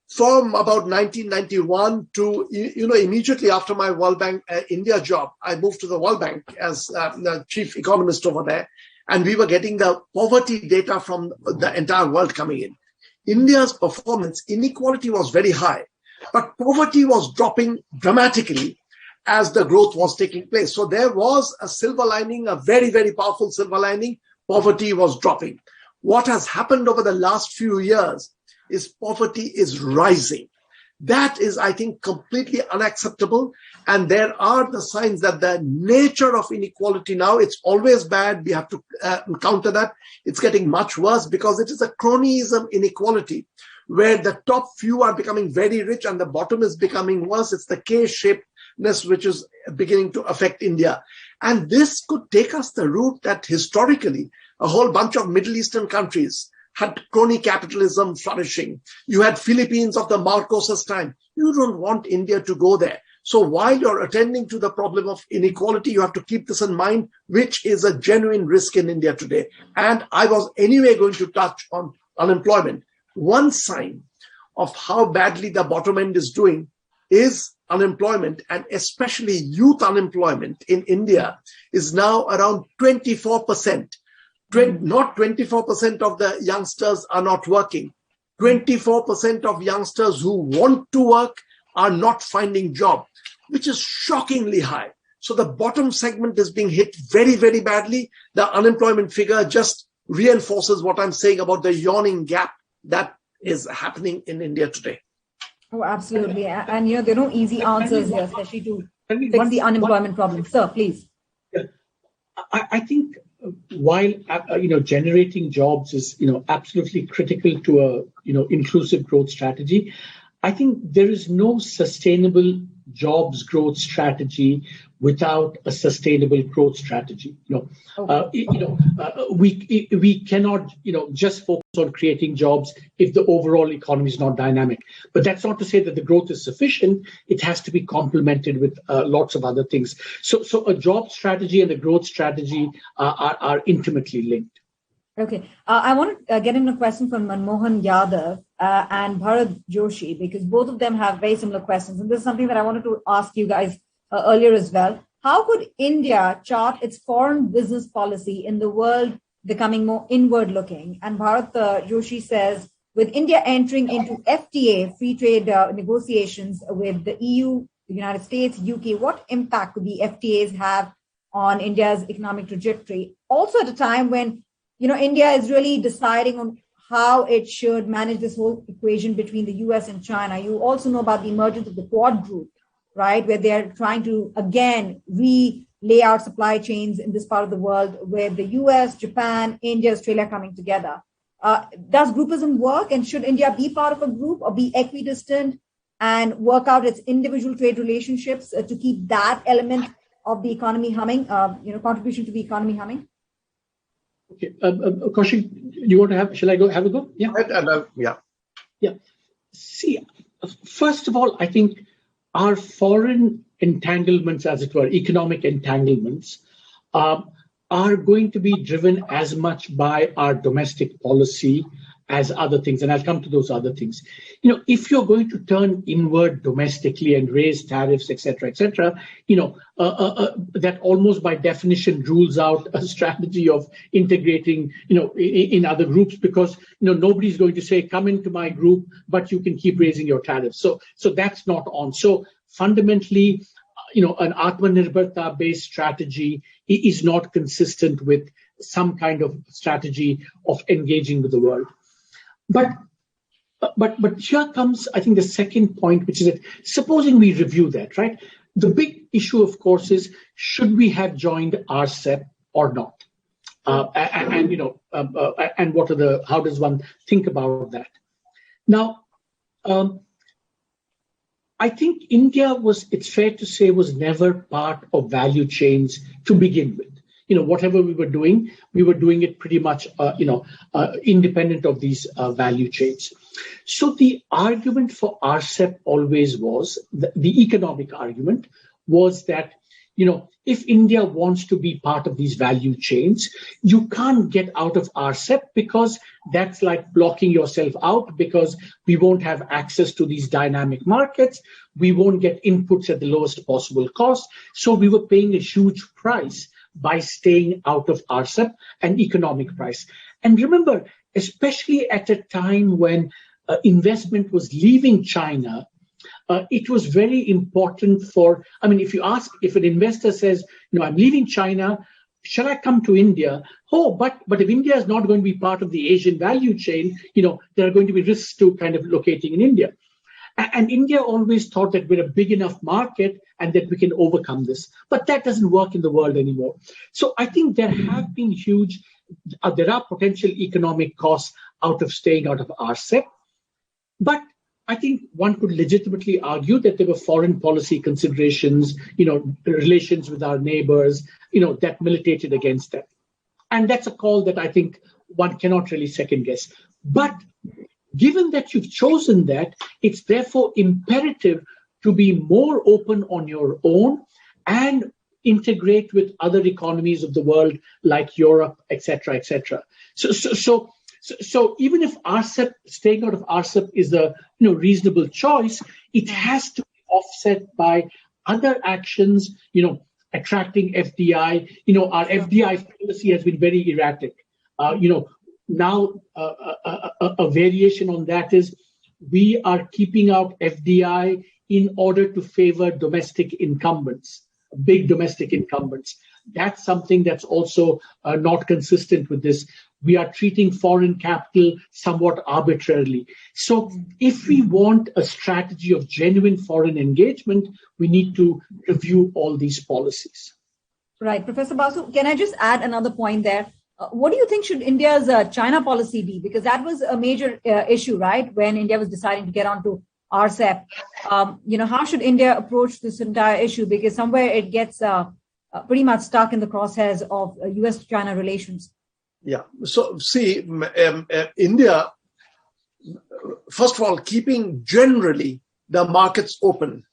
From about 1991 to, immediately after my World Bank India job, I moved to the World Bank as the chief economist over there. And we were getting the poverty data from the entire world coming in. India's performance, inequality was very high, but poverty was dropping dramatically as the growth was taking place. So there was a silver lining, a very, very powerful silver lining. Poverty was dropping. What has happened over the last few years is poverty is rising. That is, I think, completely unacceptable. And there are the signs that the nature of inequality now, it's always bad. We have to counter that. It's getting much worse because it is a cronyism inequality where the top few are becoming very rich and the bottom is becoming worse. It's the K-shapedness which is beginning to affect India. And this could take us the route that historically a whole bunch of Middle Eastern countries had crony capitalism flourishing. You had Philippines of the Marcos's time. You don't want India to go there. So while you're attending to the problem of inequality, you have to keep this in mind, which is a genuine risk in India today. And I was anyway going to touch on unemployment. One sign of how badly the bottom end is doing is unemployment, and especially youth unemployment in India is now around 24%. Not 24% of the youngsters are not working. 24% of youngsters who want to work are not finding job, which is shockingly high. So the bottom segment is being hit very, very badly. The unemployment figure just reinforces what I'm saying about the yawning gap that is happening in India today. Oh, absolutely. And, there are no easy answers here, especially to fix the unemployment problem. Sir, please. I think while generating jobs is absolutely critical to a inclusive growth strategy, I think there is no sustainable jobs growth strategy without a sustainable growth strategy. We cannot just focus on creating jobs if the overall economy is not dynamic. But that's not to say that the growth is sufficient. It has to be complemented with lots of other things. So a job strategy and a growth strategy are intimately linked. Okay. I want to get in a question from Manmohan Yadav and Bharat Joshi, because both of them have very similar questions. And this is something that I wanted to ask you guys earlier as well. How could India chart its foreign business policy in the world becoming more inward looking? And Bharat Joshi says, with India entering into FTA, free trade negotiations with the EU, the United States, UK, what impact could the FTAs have on India's economic trajectory? Also at a time when India is really deciding on how it should manage this whole equation between the US and China. You also know about the emergence of the Quad group, right, where they're trying to, again, lay out supply chains in this part of the world where the US, Japan, India, Australia coming together. Does groupism work? And should India be part of a group or be equidistant and work out its individual trade relationships to keep that element of the economy humming, contribution to the economy humming? Okay, Kaushik, you want to have? Shall I go? Have a go? Yeah. Yeah. Yeah. See, first of all, I think our foreign entanglements, as it were, economic entanglements, are going to be driven as much by our domestic policy as other things, and I'll come to those other things. If you're going to turn inward domestically and raise tariffs, etc., that almost by definition rules out a strategy of integrating, in other groups, because nobody's going to say, come into my group, but you can keep raising your tariffs. So that's not on. So fundamentally, an Atmanirbharta-based strategy is not consistent with some kind of strategy of engaging with the world. But here comes, I think, the second point, which is that supposing we review that, right? The big issue, of course, is should we have joined RCEP or not? And what are how does one think about that? Now, I think India it's fair to say, was never part of value chains to begin with. Whatever we were doing it pretty much, independent of these value chains. So the argument for RCEP always was, the economic argument was that, if India wants to be part of these value chains, you can't get out of RCEP because that's like blocking yourself out, because we won't have access to these dynamic markets. We won't get inputs at the lowest possible cost. So we were paying a huge price by staying out of RCEP, and economic price. And remember, especially at a time when investment was leaving China, it was very important if an investor says, I'm leaving China, shall I come to India? Oh, but if India is not going to be part of the Asian value chain, there are going to be risks to kind of locating in India. And India always thought that we're a big enough market and that we can overcome this. But that doesn't work in the world anymore. So I think there have been there are potential economic costs out of staying out of RCEP. But I think one could legitimately argue that there were foreign policy considerations, relations with our neighbors, that militated against that. And that's a call that I think one cannot really second guess. But given that you've chosen that, it's therefore imperative to be more open on your own and integrate with other economies of the world like Europe, etc., etc. So even if staying out of RCEP is a reasonable choice, it has to be offset by other actions, attracting FDI. Our FDI policy has been very erratic. Now, a variation on that is we are keeping out FDI in order to favor domestic incumbents, big domestic incumbents. That's something that's also not consistent with this. We are treating foreign capital somewhat arbitrarily. So if we want a strategy of genuine foreign engagement, we need to review all these policies. Right. Professor Basu, can I just add another point there? What do you think should India's China policy be? Because that was a major issue, right? When India was deciding to get onto RCEP. How should India approach this entire issue? Because somewhere it gets pretty much stuck in the crosshairs of US-China relations. Yeah. So see, India, first of all, keeping generally the markets open,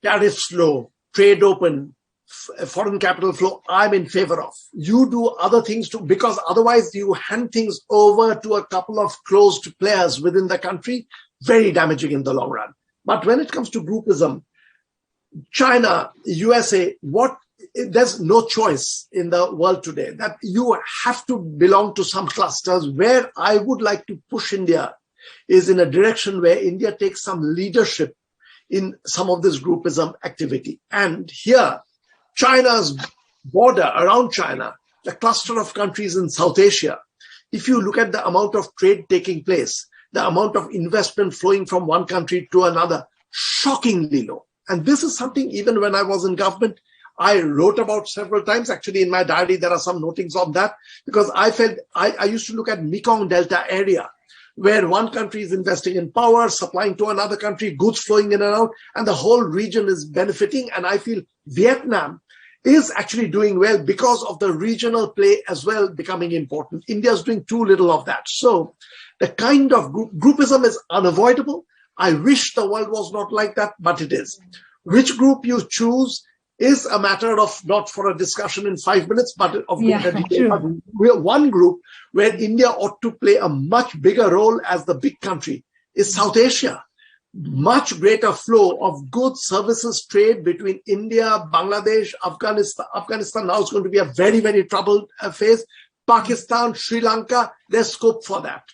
tariffs low, trade open, foreign capital flow, I'm in favor of. You do other things too, because otherwise you hand things over to a couple of closed players within the country, very damaging in the long run. But when it comes to groupism, China, USA, there's no choice in the world today that you have to belong to some clusters. Where I would like to push India is in a direction where India takes some leadership in some of this groupism activity. And here, China's border, around China, the cluster of countries in South Asia, if you look at the amount of trade taking place, the amount of investment flowing from one country to another, shockingly low. And this is something, even when I was in government, I wrote about several times. Actually, in my diary, there are some notings on that, because I felt I used to look at Mekong Delta area, where one country is investing in power, supplying to another country, goods flowing in and out, and the whole region is benefiting. And I feel Vietnam is actually doing well because of the regional play as well becoming important. India is doing too little of that. So the kind of groupism is unavoidable. I wish the world was not like that, but it is. Which group you choose is a matter of not for a discussion in 5 minutes, but of detail. But we're one group where India ought to play a much bigger role as the big country is South Asia. Much greater flow of goods, services, trade between India, Bangladesh, Afghanistan. Afghanistan now is going to be a very, very troubled phase. Pakistan, Sri Lanka, there's scope for that.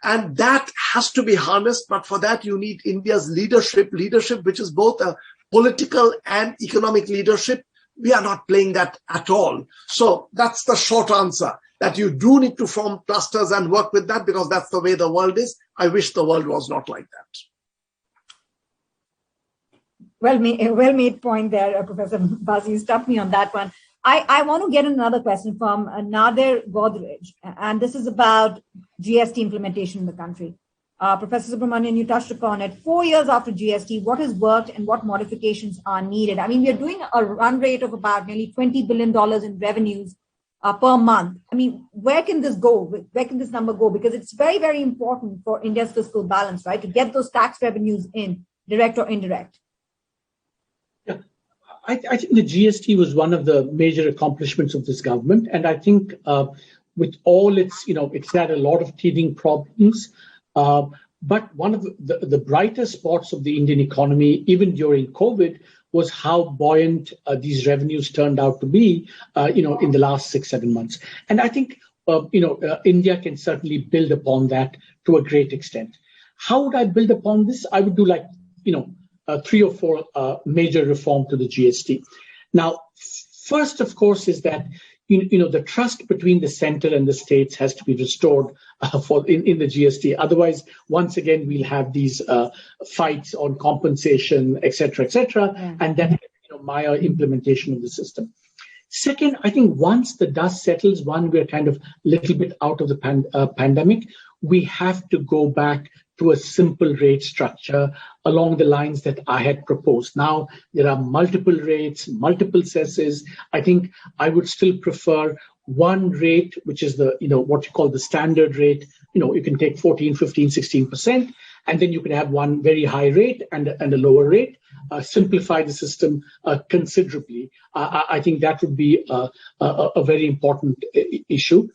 And that has to be harnessed. But for that, you need India's leadership, which is both a political and economic leadership. We are not playing that at all. So that's the short answer, that you do need to form clusters and work with that, because that's the way the world is. I wish the world was not like that. Well made point there, Professor Basu. You stumped me on that one. I want to get another question from Nadir Godrej, and this is about GST implementation in the country. Professor Subramanian, you touched upon it. 4 years after GST, what has worked and what modifications are needed? I mean, we are doing a run rate of about nearly $20 billion in revenues per month. I mean, where can this go? Where can this number go? Because it's very, very important for India's fiscal balance, right? To get those tax revenues in, direct or indirect. Yeah, I think the GST was one of the major accomplishments of this government. And I think with all its, it's had a lot of teething problems. But one of the brighter spots of the Indian economy, even during COVID, was how buoyant these revenues turned out to be, in the last 6-7 months. And I think, India can certainly build upon that to a great extent. How would I build upon this? I would do 3 or 4 major reform to the GST. Now, first, of course, is that the trust between the center and the states has to be restored in the GST. Otherwise, once again, we'll have these fights on compensation, et cetera, and that mire implementation of the system. Second, I think once the dust settles, we're kind of a little bit out of the pandemic, we have to go back to a simple rate structure along the lines that I had proposed. Now, there are multiple rates, multiple cesses. I think I would still prefer one rate, which is the, what you call the standard rate. You can take 14, 15, 16%, and then you can have one very high rate and a lower rate. Simplify the system considerably. I think that would be a very important issue.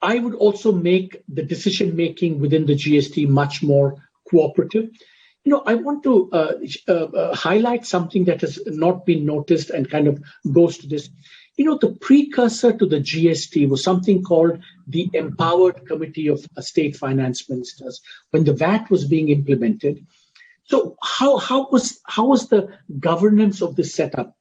I would also make the decision-making within the GST much more cooperative. I want to highlight something that has not been noticed and kind of goes to this. The precursor to the GST was something called the Empowered Committee of State Finance Ministers when the VAT was being implemented. So how was the governance of this set up?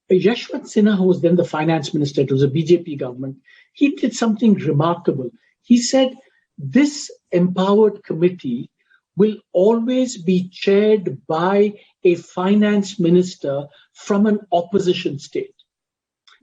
Yashwant Sinha, who was then the finance minister, it was a BJP government, he did something remarkable. He said, this empowered committee will always be chaired by a finance minister from an opposition state.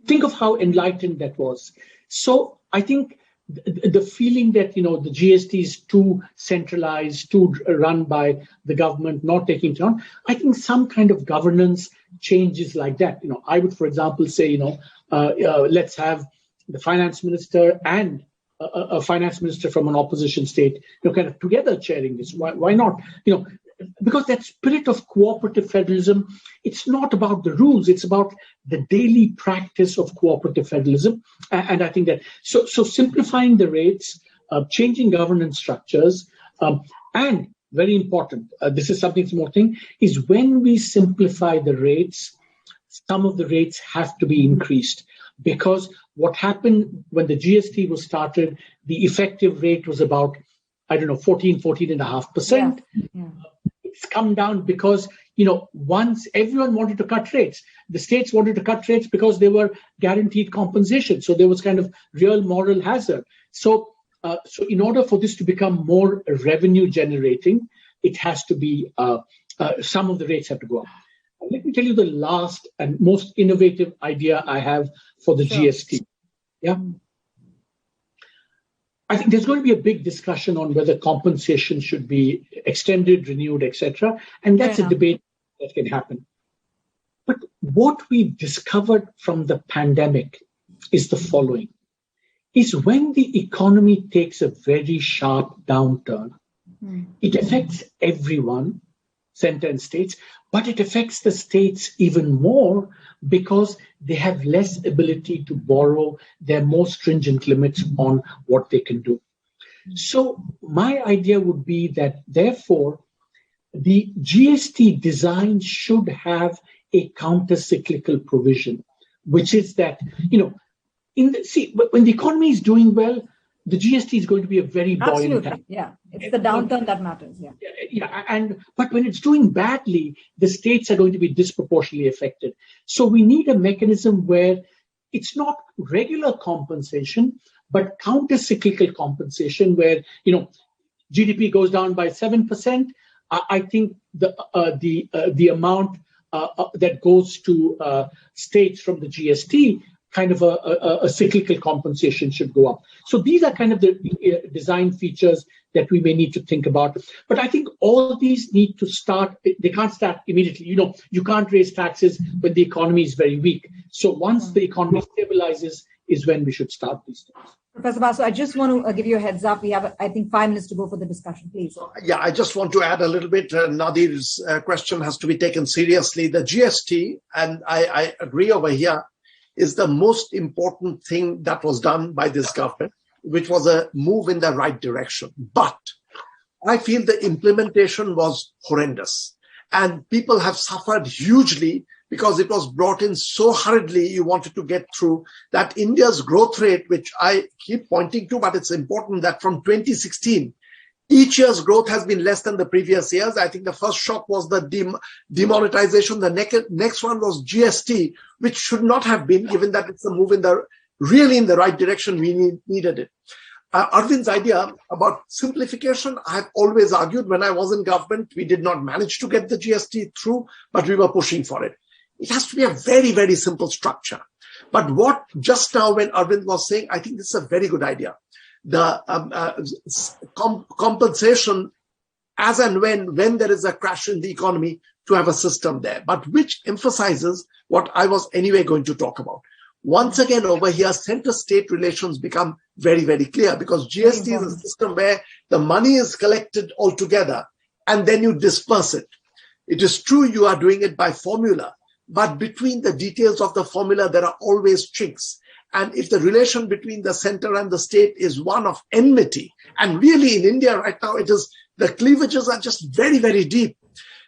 Think of how enlightened that was. So I think the feeling that, the GST is too centralized, too run by the government, not taking it on, I think some kind of governance changes like that. I would, for example, say, let's have the finance minister and a finance minister from an opposition state, kind of together chairing this. Why not? because that spirit of cooperative federalism, it's not about the rules, it's about the daily practice of cooperative federalism. And I think that, so simplifying the rates, changing governance structures, and very important, this is something more thing, is when we simplify the rates, some of the rates have to be increased. Because what happened when the GST was started, the effective rate was about, 14.5%. Yeah. It's come down because, once everyone wanted to cut rates, the states wanted to cut rates because they were guaranteed compensation. So there was kind of real moral hazard. So in order for this to become more revenue generating, it has to be, some of the rates have to go up. Let me tell you the last and most innovative idea I have for the GST. Yeah. I think there's going to be a big discussion on whether compensation should be extended, renewed, etc. And that's a debate that can happen. But what we've discovered from the pandemic is the following, is when the economy takes a very sharp downturn, it affects everyone, center and states, but it affects the states even more because they have less ability to borrow their more stringent limits on what they can do. So my idea would be that, therefore, the GST design should have a counter-cyclical provision, which is that, when the economy is doing well, the GST is going to be a very buoyant time. Yeah, it's the downturn that matters. But when it's doing badly, the states are going to be disproportionately affected. So we need a mechanism where it's not regular compensation, but counter-cyclical compensation, where GDP goes down by 7%. I think the amount that goes to states from the GST, kind of a cyclical compensation should go up. So these are kind of the design features that we may need to think about. But I think all these need to start, they can't start immediately. You can't raise taxes when the economy is very weak. So once the economy stabilizes is when we should start these things. Professor Basu, I just want to give you a heads up. We have, I think, 5 minutes to go for the discussion, please. Yeah, I just want to add a little bit. Nadir's question has to be taken seriously. The GST, and I agree over here, is the most important thing that was done by this government, which was a move in the right direction. But I feel the implementation was horrendous. And people have suffered hugely because it was brought in so hurriedly, you wanted to get through that India's growth rate, which I keep pointing to, but it's important that from 2016, each year's growth has been less than the previous years. I think the first shock was the demonetization. The next one was GST, which should not have been, given that it's a move really in the right direction. We needed it. Arvind's idea about simplification, I have always argued when I was in government, we did not manage to get the GST through, but we were pushing for it. It has to be a very, very simple structure. But what just now when Arvind was saying, I think this is a very good idea. The compensation as and when there is a crash in the economy, to have a system there, but which emphasizes what I was anyway going to talk about. Once again, over here, center-state relations become very, very clear because GST is a system where the money is collected altogether and then you disperse it. It is true you are doing it by formula, but between the details of the formula, there are always chinks. And if the relation between the center and the state is one of enmity, and really in India right now, it is the cleavages are just very, very deep.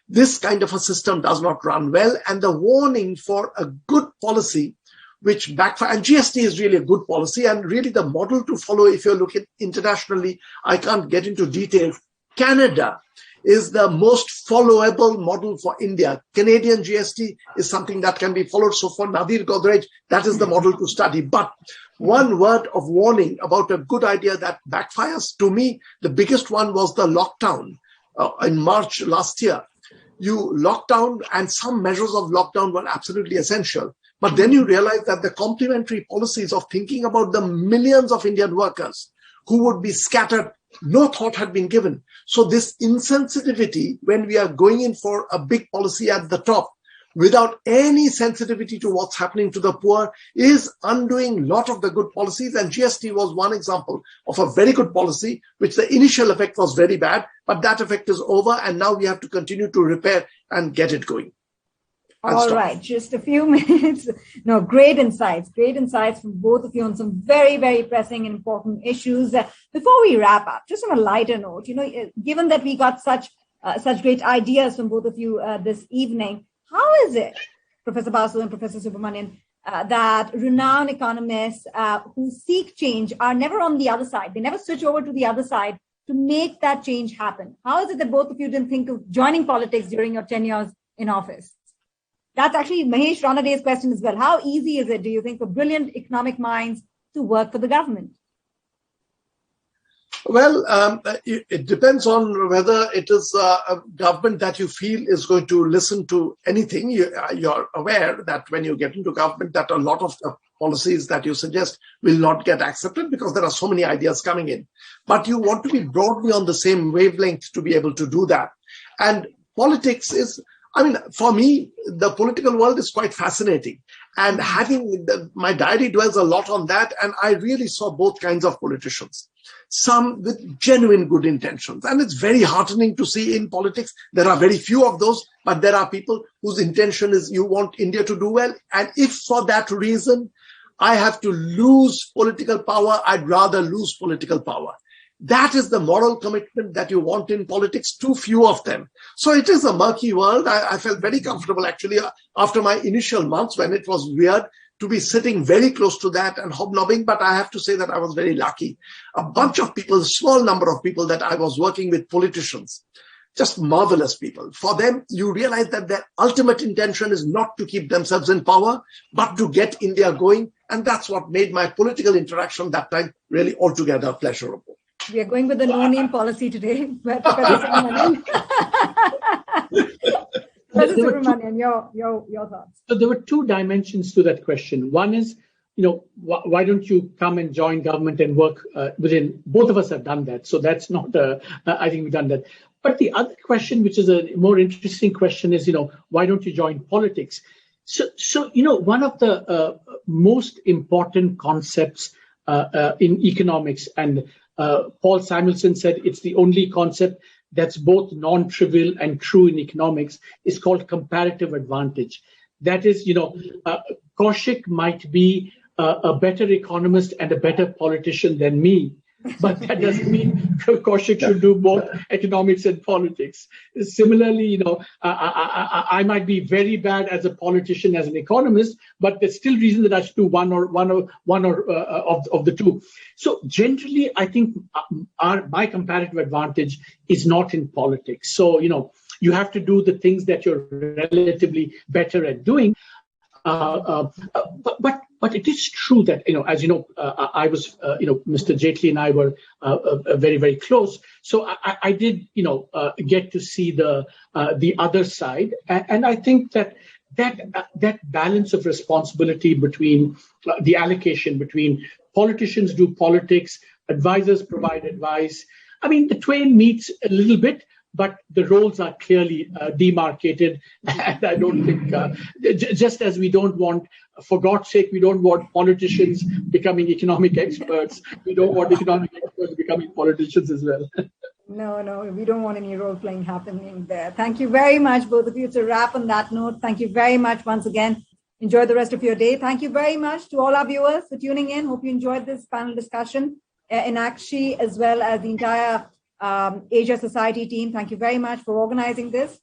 This kind of a system does not run well. And the warning for a good policy, which backfire, and GST is really a good policy and really the model to follow if you're looking internationally, I can't get into details. Canada is the most followable model for India. Canadian GST is something that can be followed. So for Nadir Godrej, that is the model to study. But one word of warning about a good idea that backfires, to me, the biggest one was the lockdown in March last year. You locked down and some measures of lockdown were absolutely essential. But then you realize that the complementary policies of thinking about the millions of Indian workers who would be scattered, no thought had been given. So this insensitivity, when we are going in for a big policy at the top, without any sensitivity to what's happening to the poor is undoing a lot of the good policies. And GST was one example of a very good policy, which the initial effect was very bad, but that effect is over. And now we have to continue to repair and get it going. All right, just a few minutes. No, great insights from both of you on some very, very pressing and important issues. Before we wrap up, just on a lighter note, given that we got such great ideas from both of you this evening, how is it, Professor Basu and Professor Subramanian, that renowned economists who seek change are never on the other side? They never switch over to the other side to make that change happen. How is it that both of you didn't think of joining politics during your tenures in office? That's actually Mahesh Ranaday's question as well. How easy is it, do you think, for brilliant economic minds to work for the government? Well, it depends on whether it is a government that you feel is going to listen to anything. You're aware that when you get into government, that a lot of the policies that you suggest will not get accepted because there are so many ideas coming in. But you want to be broadly on the same wavelength to be able to do that. And politics is, for me, the political world is quite fascinating. And my diary dwells a lot on that. And I really saw both kinds of politicians, some with genuine good intentions. And it's very heartening to see in politics, there are very few of those, but there are people whose intention is you want India to do well. And if for that reason, I have to lose political power, I'd rather lose political power. That is the moral commitment that you want in politics, too few of them. So it is a murky world. I felt very comfortable actually after my initial months when it was weird to be sitting very close to that and hobnobbing. But I have to say that I was very lucky. A bunch of people, a small number of people that I was working with, politicians, just marvelous people. For them, you realize that their ultimate intention is not to keep themselves in power, but to get India going. And that's what made my political interaction that time really altogether pleasurable. We are going with the no-name policy today. Professor Subramanian. Professor Subramanian, your thoughts. So there were two dimensions to that question. One is, why don't you come and join government and work within? Both of us have done that. So that's not, I think we've done that. But the other question, which is a more interesting question is, why don't you join politics? So one of the most important concepts in economics, and Paul Samuelson said it's the only concept that's both non-trivial and true in economics, is called comparative advantage. That is, Kaushik might be a better economist and a better politician than me, but that doesn't mean Kaushik should do both economics and politics. Similarly, I might be very bad as a politician, as an economist, but there's still reason that I should do one or of the two. So generally, I think my comparative advantage is not in politics. So, you have to do the things that you're relatively better at doing. But it is true that, as I was, Mr. Jaitley and I were very, very close. So I did, get to see the other side. And I think that balance of responsibility between the allocation between politicians do politics, advisors provide advice. The twain meets a little bit, but the roles are clearly demarcated. And I don't think, just as we don't want, for God's sake, we don't want politicians becoming economic experts. We don't want economic experts becoming politicians as well. No, we don't want any role-playing happening there. Thank you very much, both of you. It's a wrap on that note. Thank you very much once again. Enjoy the rest of your day. Thank you very much to all our viewers for tuning in. Hope you enjoyed this panel discussion. Inakshi, as well as the entire Asia Society team, thank you very much for organizing this.